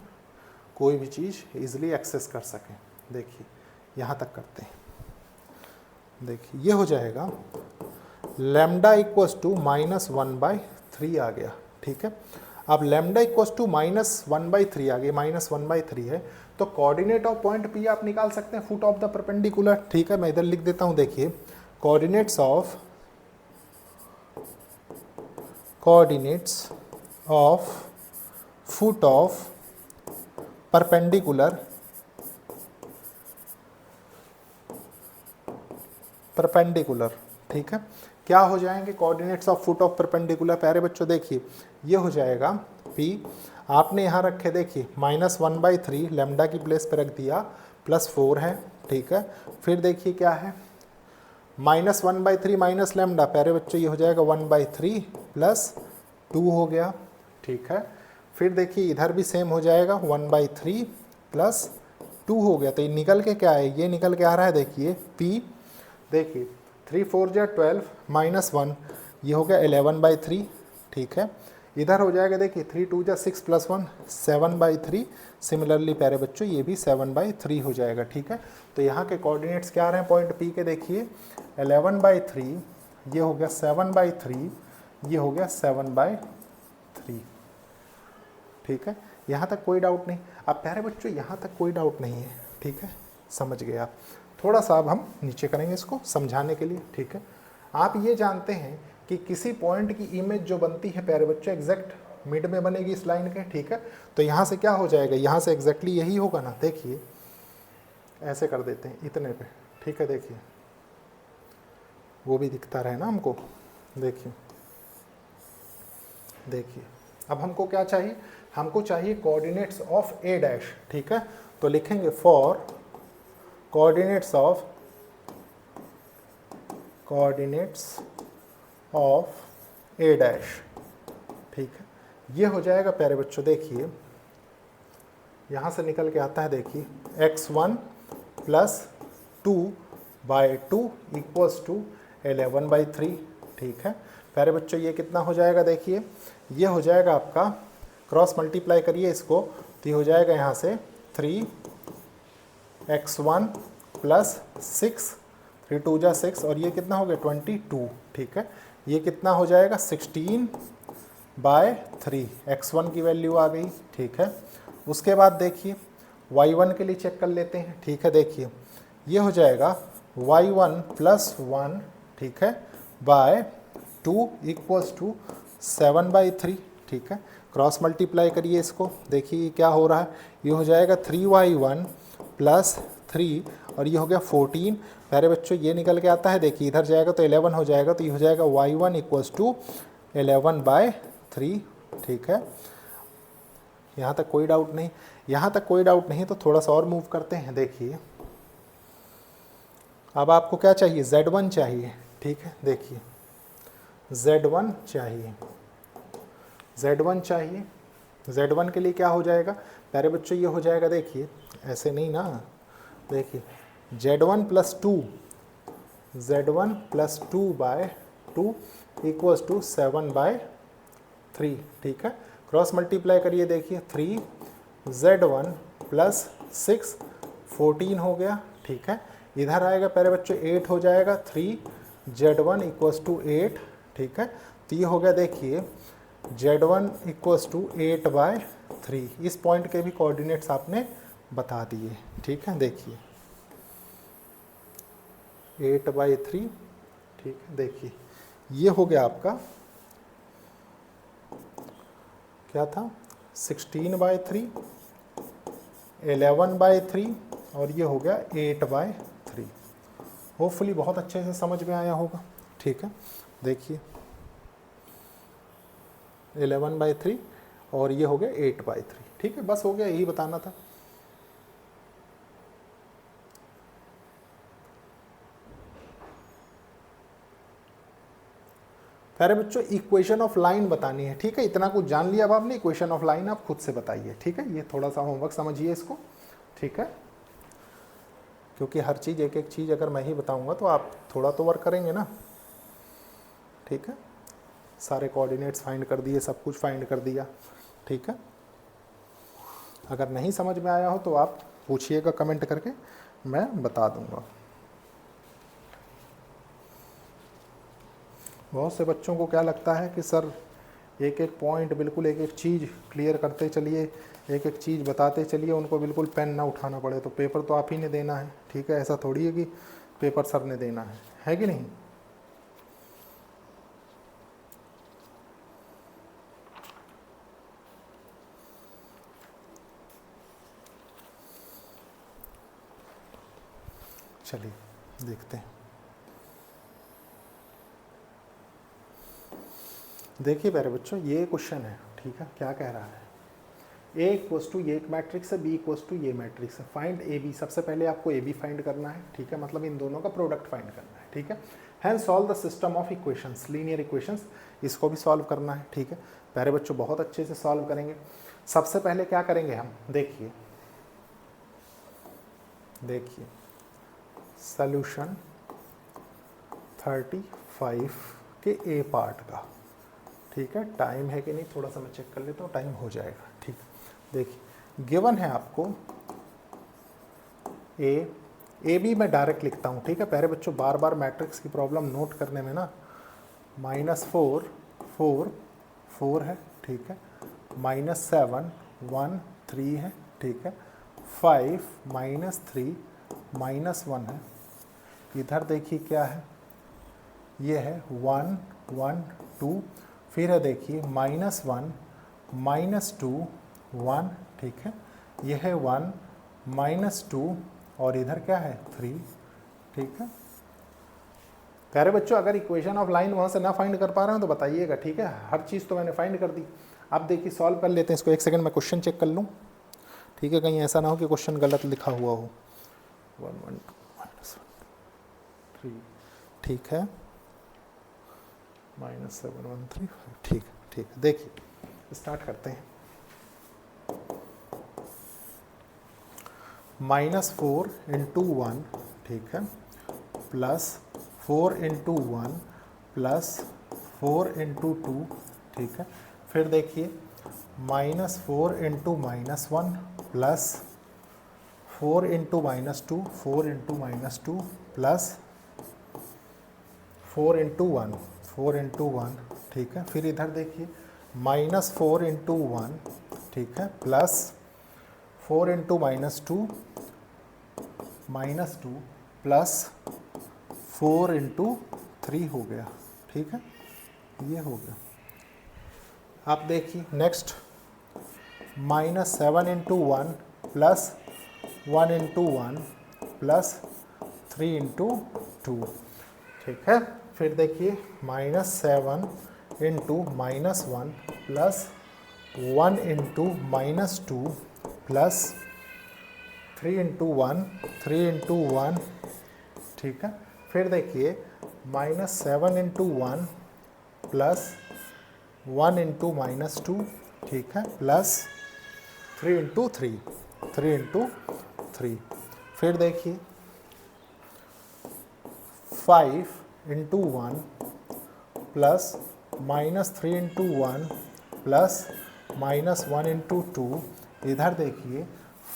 कोई भी चीज़ इजीली एक्सेस कर सकें। देखिए यहाँ तक करते हैं, देखिए ये हो जाएगा लेमडा इक्वल्स टू -1/3 आ गया, ठीक है। अब लेमडा इक्वल्स टू -1/3 आ गया, -1/3 है, तो कोऑर्डिनेट ऑफ पॉइंट पी आप निकाल सकते हैं, फुट ऑफ द परपेंडिकुलर, ठीक है। मैं इधर लिख देता हूँ, देखिए coordinates of foot of perpendicular ठीक है। क्या हो जाएंगे coordinates of foot of perpendicular? प्यारे बच्चों देखिए ये हो जाएगा P, आपने यहाँ रखे देखिए -1/3 लेमडा की प्लेस पे रख दिया, +4 है, ठीक है। फिर देखिए क्या है -1/3 माइनस लेमडा, प्यारे बच्चों ये हो जाएगा 1/3 + 2 हो गया, ठीक है। फिर देखिए इधर भी सेम हो जाएगा 1/3 + 2 हो गया। तो ये निकल के क्या है, ये निकल के आ रहा है देखिए P, देखिए 3 4 जा 12 -1, ये हो गया 11/3, ठीक है। इधर हो जाएगा देखिए 3 2 जा 6 + 1 7/3, सिमिलरली प्यारे बच्चों ये भी 7/3 हो जाएगा, ठीक है। तो यहाँ के कोऑर्डिनेट्स क्या आ रहे हैं पॉइंट P के, देखिए 11/3, ये हो गया 7/3, ये हो गया 7/3, ठीक है। यहाँ तक कोई डाउट नहीं? अब प्यारे बच्चों यहाँ तक कोई डाउट नहीं है, ठीक है, समझ गए आप। थोड़ा सा अब हम नीचे करेंगे इसको समझाने के लिए, ठीक है। आप ये जानते हैं कि किसी पॉइंट की इमेज जो बनती है प्यारे बच्चों एग्जैक्ट मिड में बनेगी इस लाइन के, ठीक है। तो यहाँ से क्या हो जाएगा, यहाँ से एग्जैक्टली यही होगा ना, देखिए ऐसे कर देते हैं इतने पे, ठीक है। देखिए वो भी दिखता रहे ना हमको, देखिए देखिए अब हमको क्या चाहिए, हमको चाहिए कोऑर्डिनेट्स ऑफ A डैश, ठीक है। तो लिखेंगे for coordinates of A dash, ठीक है। ये हो जाएगा प्यारे बच्चों, देखिए यहाँ से निकल के आता है देखिए x1 + 2/2 इक्वल्स टू 11/3, ठीक है। प्यारे बच्चों ये कितना हो जाएगा, देखिए ये हो जाएगा आपका, क्रॉस मल्टीप्लाई करिए इसको, तो ये हो जाएगा यहाँ से 3x1 + 6, 3 2 जा 6, और ये कितना हो गया 22, ठीक है। ये कितना हो जाएगा 16/3, x1 की वैल्यू आ गई, ठीक है। उसके बाद देखिए y1 के लिए चेक कर लेते हैं, ठीक है। देखिए ये हो जाएगा y1 + 1, ठीक है, /2 इक्वल्स टू 7/3, ठीक है। क्रॉस मल्टीप्लाई करिए इसको, देखिए क्या हो रहा है, ये हो जाएगा 3y1 + 3, और ये हो गया 14। प्यारे बच्चों ये निकल के आता है, देखिए इधर जाएगा तो 11 हो जाएगा, तो ये हो जाएगा y1 इक्वल्स टू 11/3, ठीक है। यहाँ तक कोई डाउट नहीं? यहाँ तक कोई डाउट नहीं, तो थोड़ा सा और मूव करते हैं। देखिए अब आपको क्या चाहिए, Z1 चाहिए, ठीक है। देखिए Z1 चाहिए, Z1 के लिए क्या हो जाएगा प्यारे बच्चों, ये हो जाएगा देखिए ऐसे नहीं ना, देखिए Z1 + 2/2 इक्वल्स टू 7/3, ठीक है। क्रॉस मल्टीप्लाई करिए, देखिए 3z1 + 6 14 हो गया, ठीक है। इधर आएगा प्यारे बच्चों 8 हो जाएगा, 3z1 इक्वल्स टू 8, ठीक है। तो ये हो गया देखिए z1 इक्वल्स टू 8/3। इस पॉइंट के भी कोऑर्डिनेट्स आपने बता दिए, ठीक है। देखिए 8/3, ठीक है। देखिए ये हो गया आपका क्या था 16/3, 11/3, और ये हो गया 8/3। होपफुली बहुत अच्छे से समझ में आया होगा, ठीक है। देखिए 11/3 और ये हो गया 8/3। ठीक है, बस हो गया, यही बताना था। प्यारे बच्चों इक्वेशन ऑफ लाइन बतानी है। ठीक है, इतना कुछ जान लिया अब आपने, इक्वेशन ऑफ लाइन आप खुद से बताइए। ठीक है, ये थोड़ा सा होमवर्क समझिए इसको। ठीक है, क्योंकि हर चीज़ एक एक चीज़ अगर मैं ही बताऊंगा तो आप थोड़ा तो वर्क करेंगे ना। ठीक है, सारे कोऑर्डिनेट्स फाइंड कर दिए, सब कुछ फाइंड कर दिया। ठीक है, अगर नहीं समझ में आया हो तो आप पूछिएगा कमेंट करके, मैं बता दूंगा। बहुत से बच्चों को क्या लगता है कि सर एक एक पॉइंट बिल्कुल एक एक चीज़ क्लियर करते चलिए, एक एक चीज़ बताते चलिए, उनको बिल्कुल पेन ना उठाना पड़े। तो पेपर तो आप ही ने देना है। ठीक है, ऐसा थोड़ी है कि पेपर सर ने देना है कि नहीं। चलिए देखते हैं। देखिए प्यारे बच्चों, ये क्वेश्चन है। ठीक है, क्या कह रहा है, ए इक्वल्स टू ये एक मैट्रिक्स है, बी इक्वल्स टू ये मैट्रिक्स है, फाइंड ए बी। सबसे पहले आपको ए बी फाइंड करना है। ठीक है, मतलब इन दोनों का प्रोडक्ट फाइंड करना है। ठीक है, hence solve the system of equations, linear equations, इसको भी सॉल्व करना है। ठीक है प्यारे बच्चों, बहुत अच्छे से सॉल्व करेंगे। सबसे पहले क्या करेंगे हम, देखिए देखिए सॉल्यूशन 35 के ए पार्ट का। ठीक है, टाइम है कि नहीं थोड़ा सा मैं चेक कर लेता हूँ, टाइम हो जाएगा। ठीक, देखिए गिवन है आपको ए बी मैं डायरेक्ट लिखता हूँ। ठीक है प्यारे बच्चों, बार बार मैट्रिक्स की प्रॉब्लम नोट करने में ना, -4 4 4 है। ठीक है, -7 1 3 है। ठीक है, 5 -3 -1 है। इधर देखिए क्या है, ये है 1 1 2, फिर है देखिए -1 -2 1। ठीक है, यह है 1 -2 और इधर क्या है 3। ठीक है प्यारे बच्चों, अगर इक्वेशन ऑफ लाइन वहाँ से ना फाइंड कर पा रहे हो तो बताइएगा। ठीक है, हर चीज़ तो मैंने फाइंड कर दी। अब देखिए सॉल्व कर लेते हैं इसको। एक सेकंड मैं क्वेश्चन चेक कर लूँ। ठीक है, कहीं ऐसा ना हो कि क्वेश्चन गलत लिखा हुआ हो। 1 1 2 -3। ठीक है, -7 1 3 5। ठीक ठीक, देखिए स्टार्ट करते हैं। -4 × 1। ठीक है, +4 × 1 +4 × 2। ठीक है, फिर देखिए -4 × -1 +4 × -2 4 × -2 +4 × 1 4 × 1। ठीक है, फिर इधर देखिए -4 × 1। ठीक है, +4 × -2 -2 +4 × 3 हो गया। ठीक है, ये हो गया। आप देखिए नेक्स्ट -7 × 1 +1 × 1 +3 × 2। ठीक है, फिर देखिए -7 × -1 +1 × -2 +3 × 1 3 × 1। ठीक है, फिर देखिए -7 × 1 +1 × -2। ठीक है, +3 × 3 3 × 3। फिर देखिए 5 × 1 -3 × 1 -1 × 2। इधर देखिए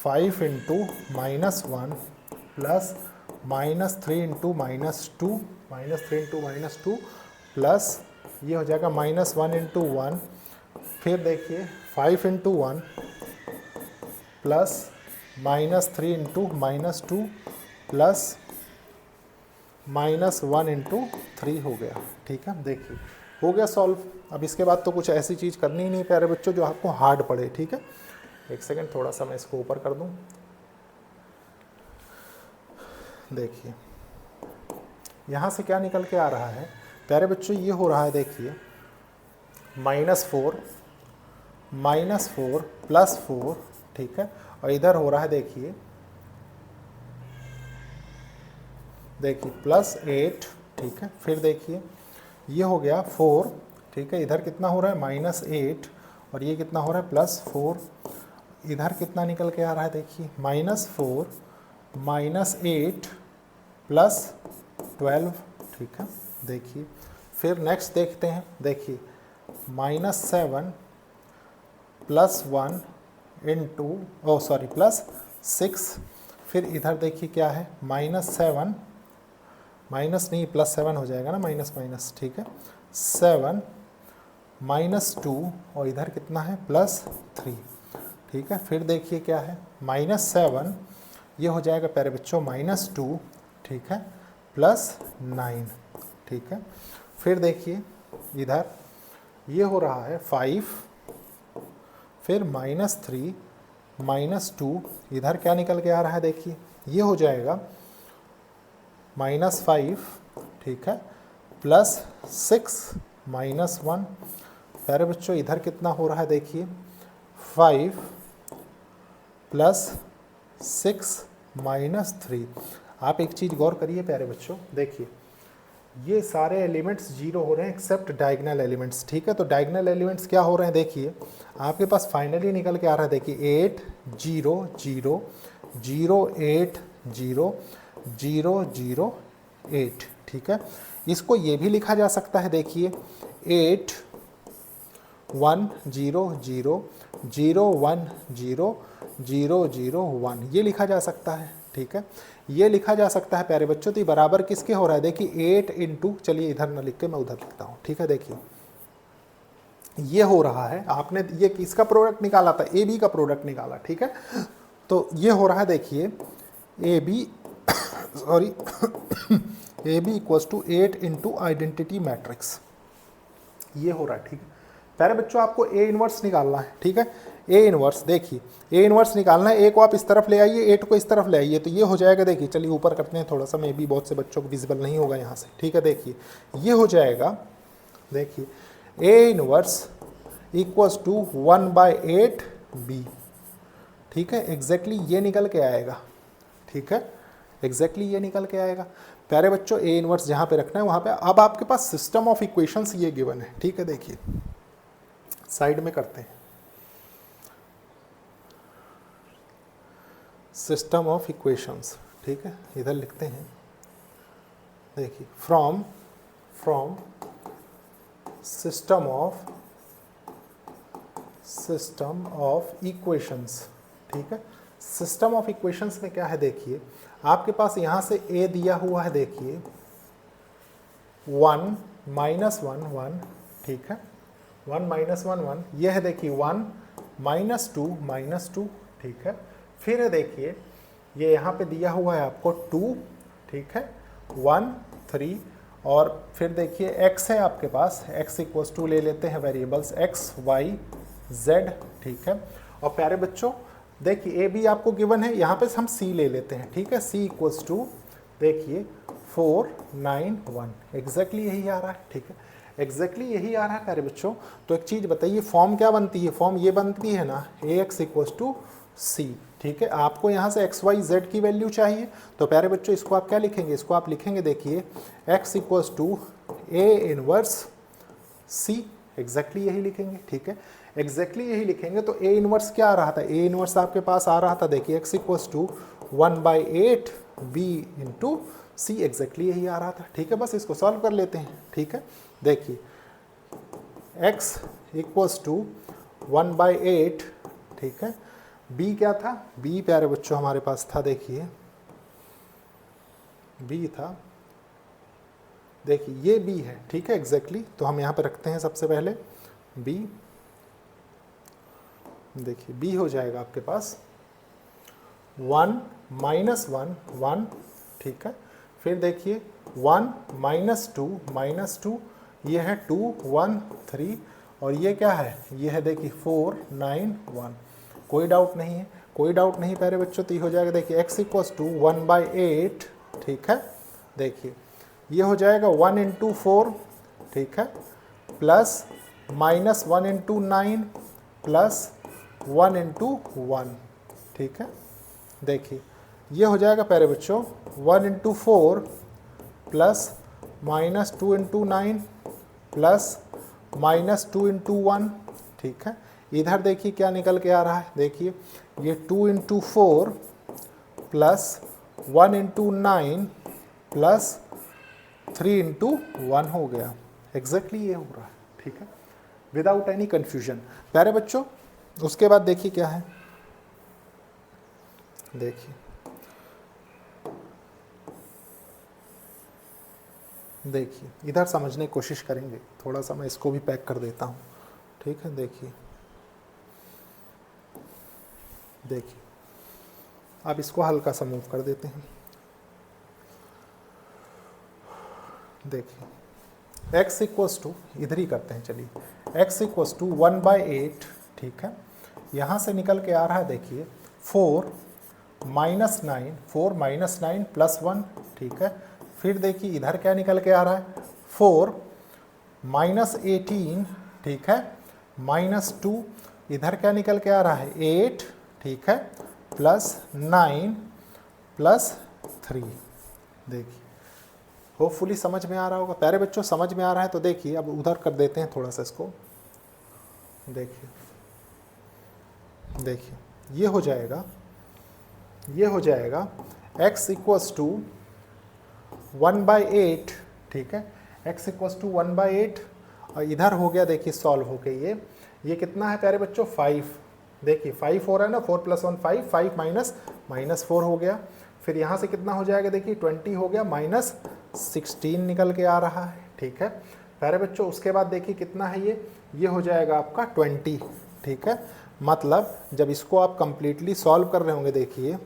5 × -1 -3 × -2 -3 × -2 प्लस ये हो जाएगा -1 × 1। फिर देखिए 5 × 1 प्लस -3 × -2 प्लस -1 × 3 हो गया। ठीक है, देखिए हो गया सॉल्व। अब इसके बाद तो कुछ ऐसी चीज़ करनी ही नहीं प्यारे बच्चों जो आपको हार्ड पड़े। ठीक है, एक सेकंड थोड़ा सा मैं इसको ऊपर कर दूं। देखिए यहाँ से क्या निकल के आ रहा है प्यारे बच्चों, ये हो रहा है देखिए -4 -4 +4, ठीक है, और इधर हो रहा है देखिए +8, ठीक है। फिर देखिए ये हो गया 4, ठीक है, इधर कितना हो रहा है -8 और ये कितना हो रहा है +4, इधर कितना निकल के आ रहा है देखिए -4 -8 +12, ठीक है। देखिए फिर नेक्स्ट देखते हैं, देखिए -7 +1 इंटू +6, फिर इधर देखिए क्या है -7 माइनस नहीं +7 हो जाएगा ना, माइनस माइनस, ठीक है, 7 -2 और इधर कितना है +3, ठीक है। फिर देखिए क्या है -7, ये हो जाएगा प्यारे बच्चों -2, ठीक है, +9, ठीक है। फिर देखिए इधर ये हो रहा है 5, फिर -3 -2, इधर क्या निकल के आ रहा है देखिए ये हो जाएगा -5, ठीक है, +6 -1, प्यारे बच्चों इधर कितना हो रहा है देखिए 5 +6 -3। आप एक चीज़ गौर करिए प्यारे बच्चों, देखिए ये सारे एलिमेंट्स जीरो हो रहे हैं एक्सेप्ट डायगनल एलिमेंट्स, ठीक है। तो डायगनल एलिमेंट्स क्या हो रहे हैं देखिए आपके पास फाइनली निकल के आ रहा है देखिए 8 0 0 0 8 0 0 0 8, ठीक है। इसको ये भी लिखा जा सकता है देखिए 8 1 0 0 0 1 0 0 0 1, ये लिखा जा सकता है, ठीक है, ये लिखा जा सकता है प्यारे बच्चों। तो ये बराबर किसके हो रहा है देखिए 8 इंटू, चलिए इधर ना लिख के मैं उधर लिखता हूँ, ठीक है। देखिए ये हो रहा है, आपने ये किसका प्रोडक्ट निकाला था, ए बी का प्रोडक्ट निकाला, ठीक है। तो ये हो रहा है देखिए A B sorry A B equals to 8 into identity matrix, ये हो रहा है, ठीक है। प्यारे बच्चों आपको ए इनवर्स निकालना है, ठीक है। ए इनवर्स देखिए ए इनवर्स निकालना है, ए को आप इस तरफ ले आइए, 8 को इस तरफ ले आइए, तो ये हो जाएगा देखिए, चलिए ऊपर करते हैं थोड़ा सा, मे बी बहुत से बच्चों को विजिबल नहीं होगा यहाँ से, ठीक है। देखिए ये हो जाएगा देखिए A inverse equals to 1/8 B, ठीक है, एग्जैक्टली ये निकल के आएगा, ठीक है, एग्जैक्टली ये निकल के आएगा। प्यारे बच्चों ए इनवर्स जहाँ पे रखना है वहाँ पे, अब आपके पास सिस्टम ऑफ इक्वेशंस ये गिवन है, ठीक है। देखिए साइड में करते हैं, सिस्टम ऑफ इक्वेशंस, ठीक है, इधर लिखते हैं देखिए फ्रॉम सिस्टम ऑफ इक्वेशंस, ठीक है। सिस्टम ऑफ इक्वेशंस में क्या है देखिए आपके पास यहाँ से ए दिया हुआ है देखिए 1 -1 1, ठीक है, 1 -1 1, यह है देखिए 1 -2 ठीक है। फिर है देखिए ये यहाँ पे दिया हुआ है आपको 2, ठीक है, 1 3, और फिर देखिए x है आपके पास, x इक्वल्स टू ले लेते हैं वेरिएबल्स x y z, ठीक है। और प्यारे बच्चों देखिए ए बी आपको गिवन है, यहाँ पे हम c ले लेते हैं, ठीक है, c इक्वल्स टू देखिए 4 9 1, एग्जैक्टली यही आ रहा है, ठीक है, एग्जैक्टली यही आ रहा है प्यारे बच्चों। तो एक चीज़ बताइए फॉर्म क्या बनती है, फॉर्म ये बनती है ना ax इक्वल्स टू c, ठीक है। आपको यहाँ से x y z की वैल्यू चाहिए, तो प्यारे बच्चों इसको आप क्या लिखेंगे, इसको आप लिखेंगे देखिए x equals to a inverse c, exactly यही लिखेंगे, ठीक है, एग्जैक्टली यही लिखेंगे। तो a इनवर्स क्या आ रहा था, a इनवर्स आपके पास आ रहा था देखिए x equals to 1/8 b into c, exactly यही आ रहा था, ठीक है। बस इसको सॉल्व कर लेते हैं, ठीक है। देखिए x इक्वल्स टू 1/8, ठीक है, b क्या था, b प्यारे बच्चों हमारे पास था देखिए b था, देखिए ये b है, ठीक है, एग्जैक्टली। तो हम यहाँ पे रखते हैं सबसे पहले b, देखिए b हो जाएगा आपके पास 1 -1 1, ठीक है। फिर देखिए 1 -2 ये है 2 1 3, और ये क्या है, ये है देखिए 4 9 1, कोई डाउट नहीं है, कोई डाउट नहीं प्यारे बच्चों। तो ये हो जाएगा देखिए x इक्वल्स टू 1/8, ठीक है, देखिए ये हो जाएगा 1 इंटू 4, ठीक है, plus minus 1 into 9 plus 1 into 1, ठीक है। देखिए ये हो जाएगा प्यारे बच्चों 1 into 4 plus minus 2 into 9 plus minus 2 into 1, ठीक है। इधर देखिए क्या निकल के आ रहा है, देखिए ये 2 into 4 plus 1 into 9 plus 3 into 1 हो गया। एग्जैक्टली ये हो रहा है, ठीक है, विदाउट एनी कन्फ्यूजन। प्यारे बच्चों उसके बाद देखिए क्या है, देखिए देखिए इधर समझने की कोशिश करेंगे, थोड़ा सा मैं इसको भी पैक कर देता हूँ, ठीक है। देखिए देखिए अब इसको हल्का सा मूव कर देते हैं। देखिए x इक्वस टू, इधर ही करते हैं चलिए, x इक्वस टू 1/8, ठीक है। यहाँ से निकल के आ रहा है देखिए 4 माइनस 9, 4 माइनस 9 प्लस 1, ठीक है। फिर देखिए इधर क्या निकल के आ रहा है 4 माइनस 18, ठीक है, माइनस 2, इधर क्या निकल के आ रहा है 8, ठीक है, प्लस 9 प्लस 3। देखिए होपफुली समझ में आ रहा होगा। प्यारे बच्चों समझ में आ रहा है तो देखिए अब उधर कर देते हैं थोड़ा सा इसको। देखिए देखिए ये हो जाएगा, ये हो जाएगा x इक्वस टू 1/8, ठीक है, x इक्वस टू 1/8 और इधर हो गया देखिए सॉल्व हो के ये कितना है प्यारे बच्चों 5। देखिए 5 हो रहा है ना, 4 प्लस 1 5, 5 माइनस 4 हो गया। फिर यहाँ से कितना हो जाएगा देखिए 20 हो गया, माइनस 16 निकल के आ रहा है, ठीक है प्यारे बच्चों। उसके बाद देखिए कितना है ये हो जाएगा आपका 20, ठीक है। मतलब जब इसको आप कंप्लीटली सॉल्व कर रहे होंगे देखिए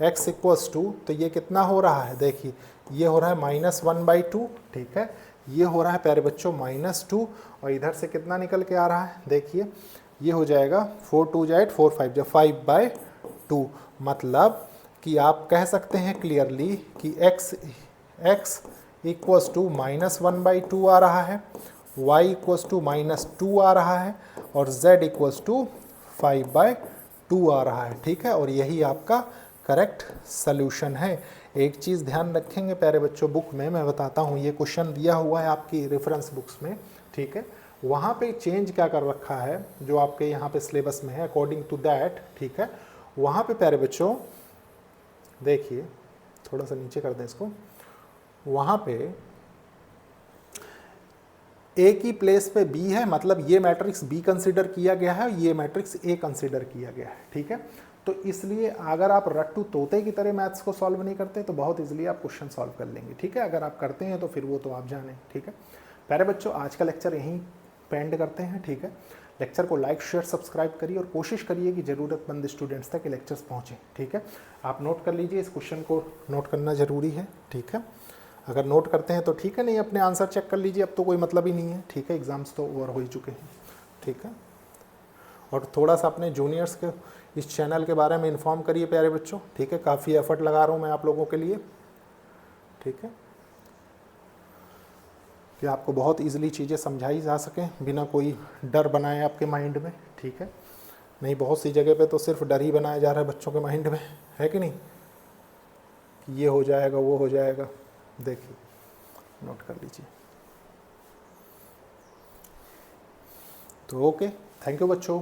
x इक्वस टू, तो ये कितना हो रहा है देखिए ये हो रहा है -1/2, ठीक है। ये हो रहा है प्यारे बच्चों -2 और इधर से कितना निकल के आ रहा है देखिए ये हो जाएगा 4 2 8 4 5 जो 5/2। मतलब कि आप कह सकते हैं क्लियरली कि x इक्वस टू -1/2 आ रहा है, y इक्वस टू -2 आ रहा है और z इक्वस टू 5/2 आ रहा है, ठीक है। और यही आपका करेक्ट सल्यूशन है। एक चीज़ ध्यान रखेंगे प्यारे बच्चों, बुक में मैं बताता हूँ, ये क्वेश्चन दिया हुआ है आपकी रेफरेंस बुक्स में, ठीक है। वहाँ पे चेंज क्या कर रखा है जो आपके यहाँ पे सिलेबस में है अकॉर्डिंग टू दैट, ठीक है। वहाँ पे प्यारे बच्चों देखिए थोड़ा सा नीचे कर दें इसको, वहाँ पे ए की प्लेस पे बी है, मतलब ये मैट्रिक्स बी कंसिडर किया गया है, ये मैट्रिक्स ए कंसिडर किया गया है, ठीक है। तो इसलिए अगर आप रट्टू तोते की तरह मैथ्स को सॉल्व नहीं करते तो बहुत इजीली आप क्वेश्चन सॉल्व कर लेंगे, ठीक है। अगर आप करते हैं तो फिर वो तो आप जानें, ठीक है। प्यारे बच्चों आज का लेक्चर यहीं पेंड करते हैं, ठीक है। लेक्चर को लाइक शेयर सब्सक्राइब करिए और कोशिश करिए कि ज़रूरतमंद स्टूडेंट्स तक ये लेक्चर्स पहुँचें, ठीक है। आप नोट कर लीजिए, इस क्वेश्चन को नोट करना ज़रूरी है, ठीक है। अगर नोट करते हैं तो ठीक है, नहीं अपने आंसर चेक कर लीजिए, अब तो कोई मतलब ही नहीं है, ठीक है। एग्ज़ाम्स तो ओवर हो ही चुके हैं, ठीक है। और थोड़ा सा अपने जूनियर्स के इस चैनल के बारे में इन्फॉर्म करिए प्यारे बच्चों, ठीक है। काफ़ी एफर्ट लगा रहा हूँ मैं आप लोगों के लिए, ठीक है, कि आपको बहुत इजीली चीज़ें समझाई जा सकें बिना कोई डर बनाए आपके माइंड में, ठीक है। नहीं बहुत सी जगह पे तो सिर्फ डर ही बनाया जा रहा है बच्चों के माइंड में, है कि नहीं, कि ये हो जाएगा वो हो जाएगा। देखिए नोट कर लीजिए। तो ओके, थैंक यू बच्चों।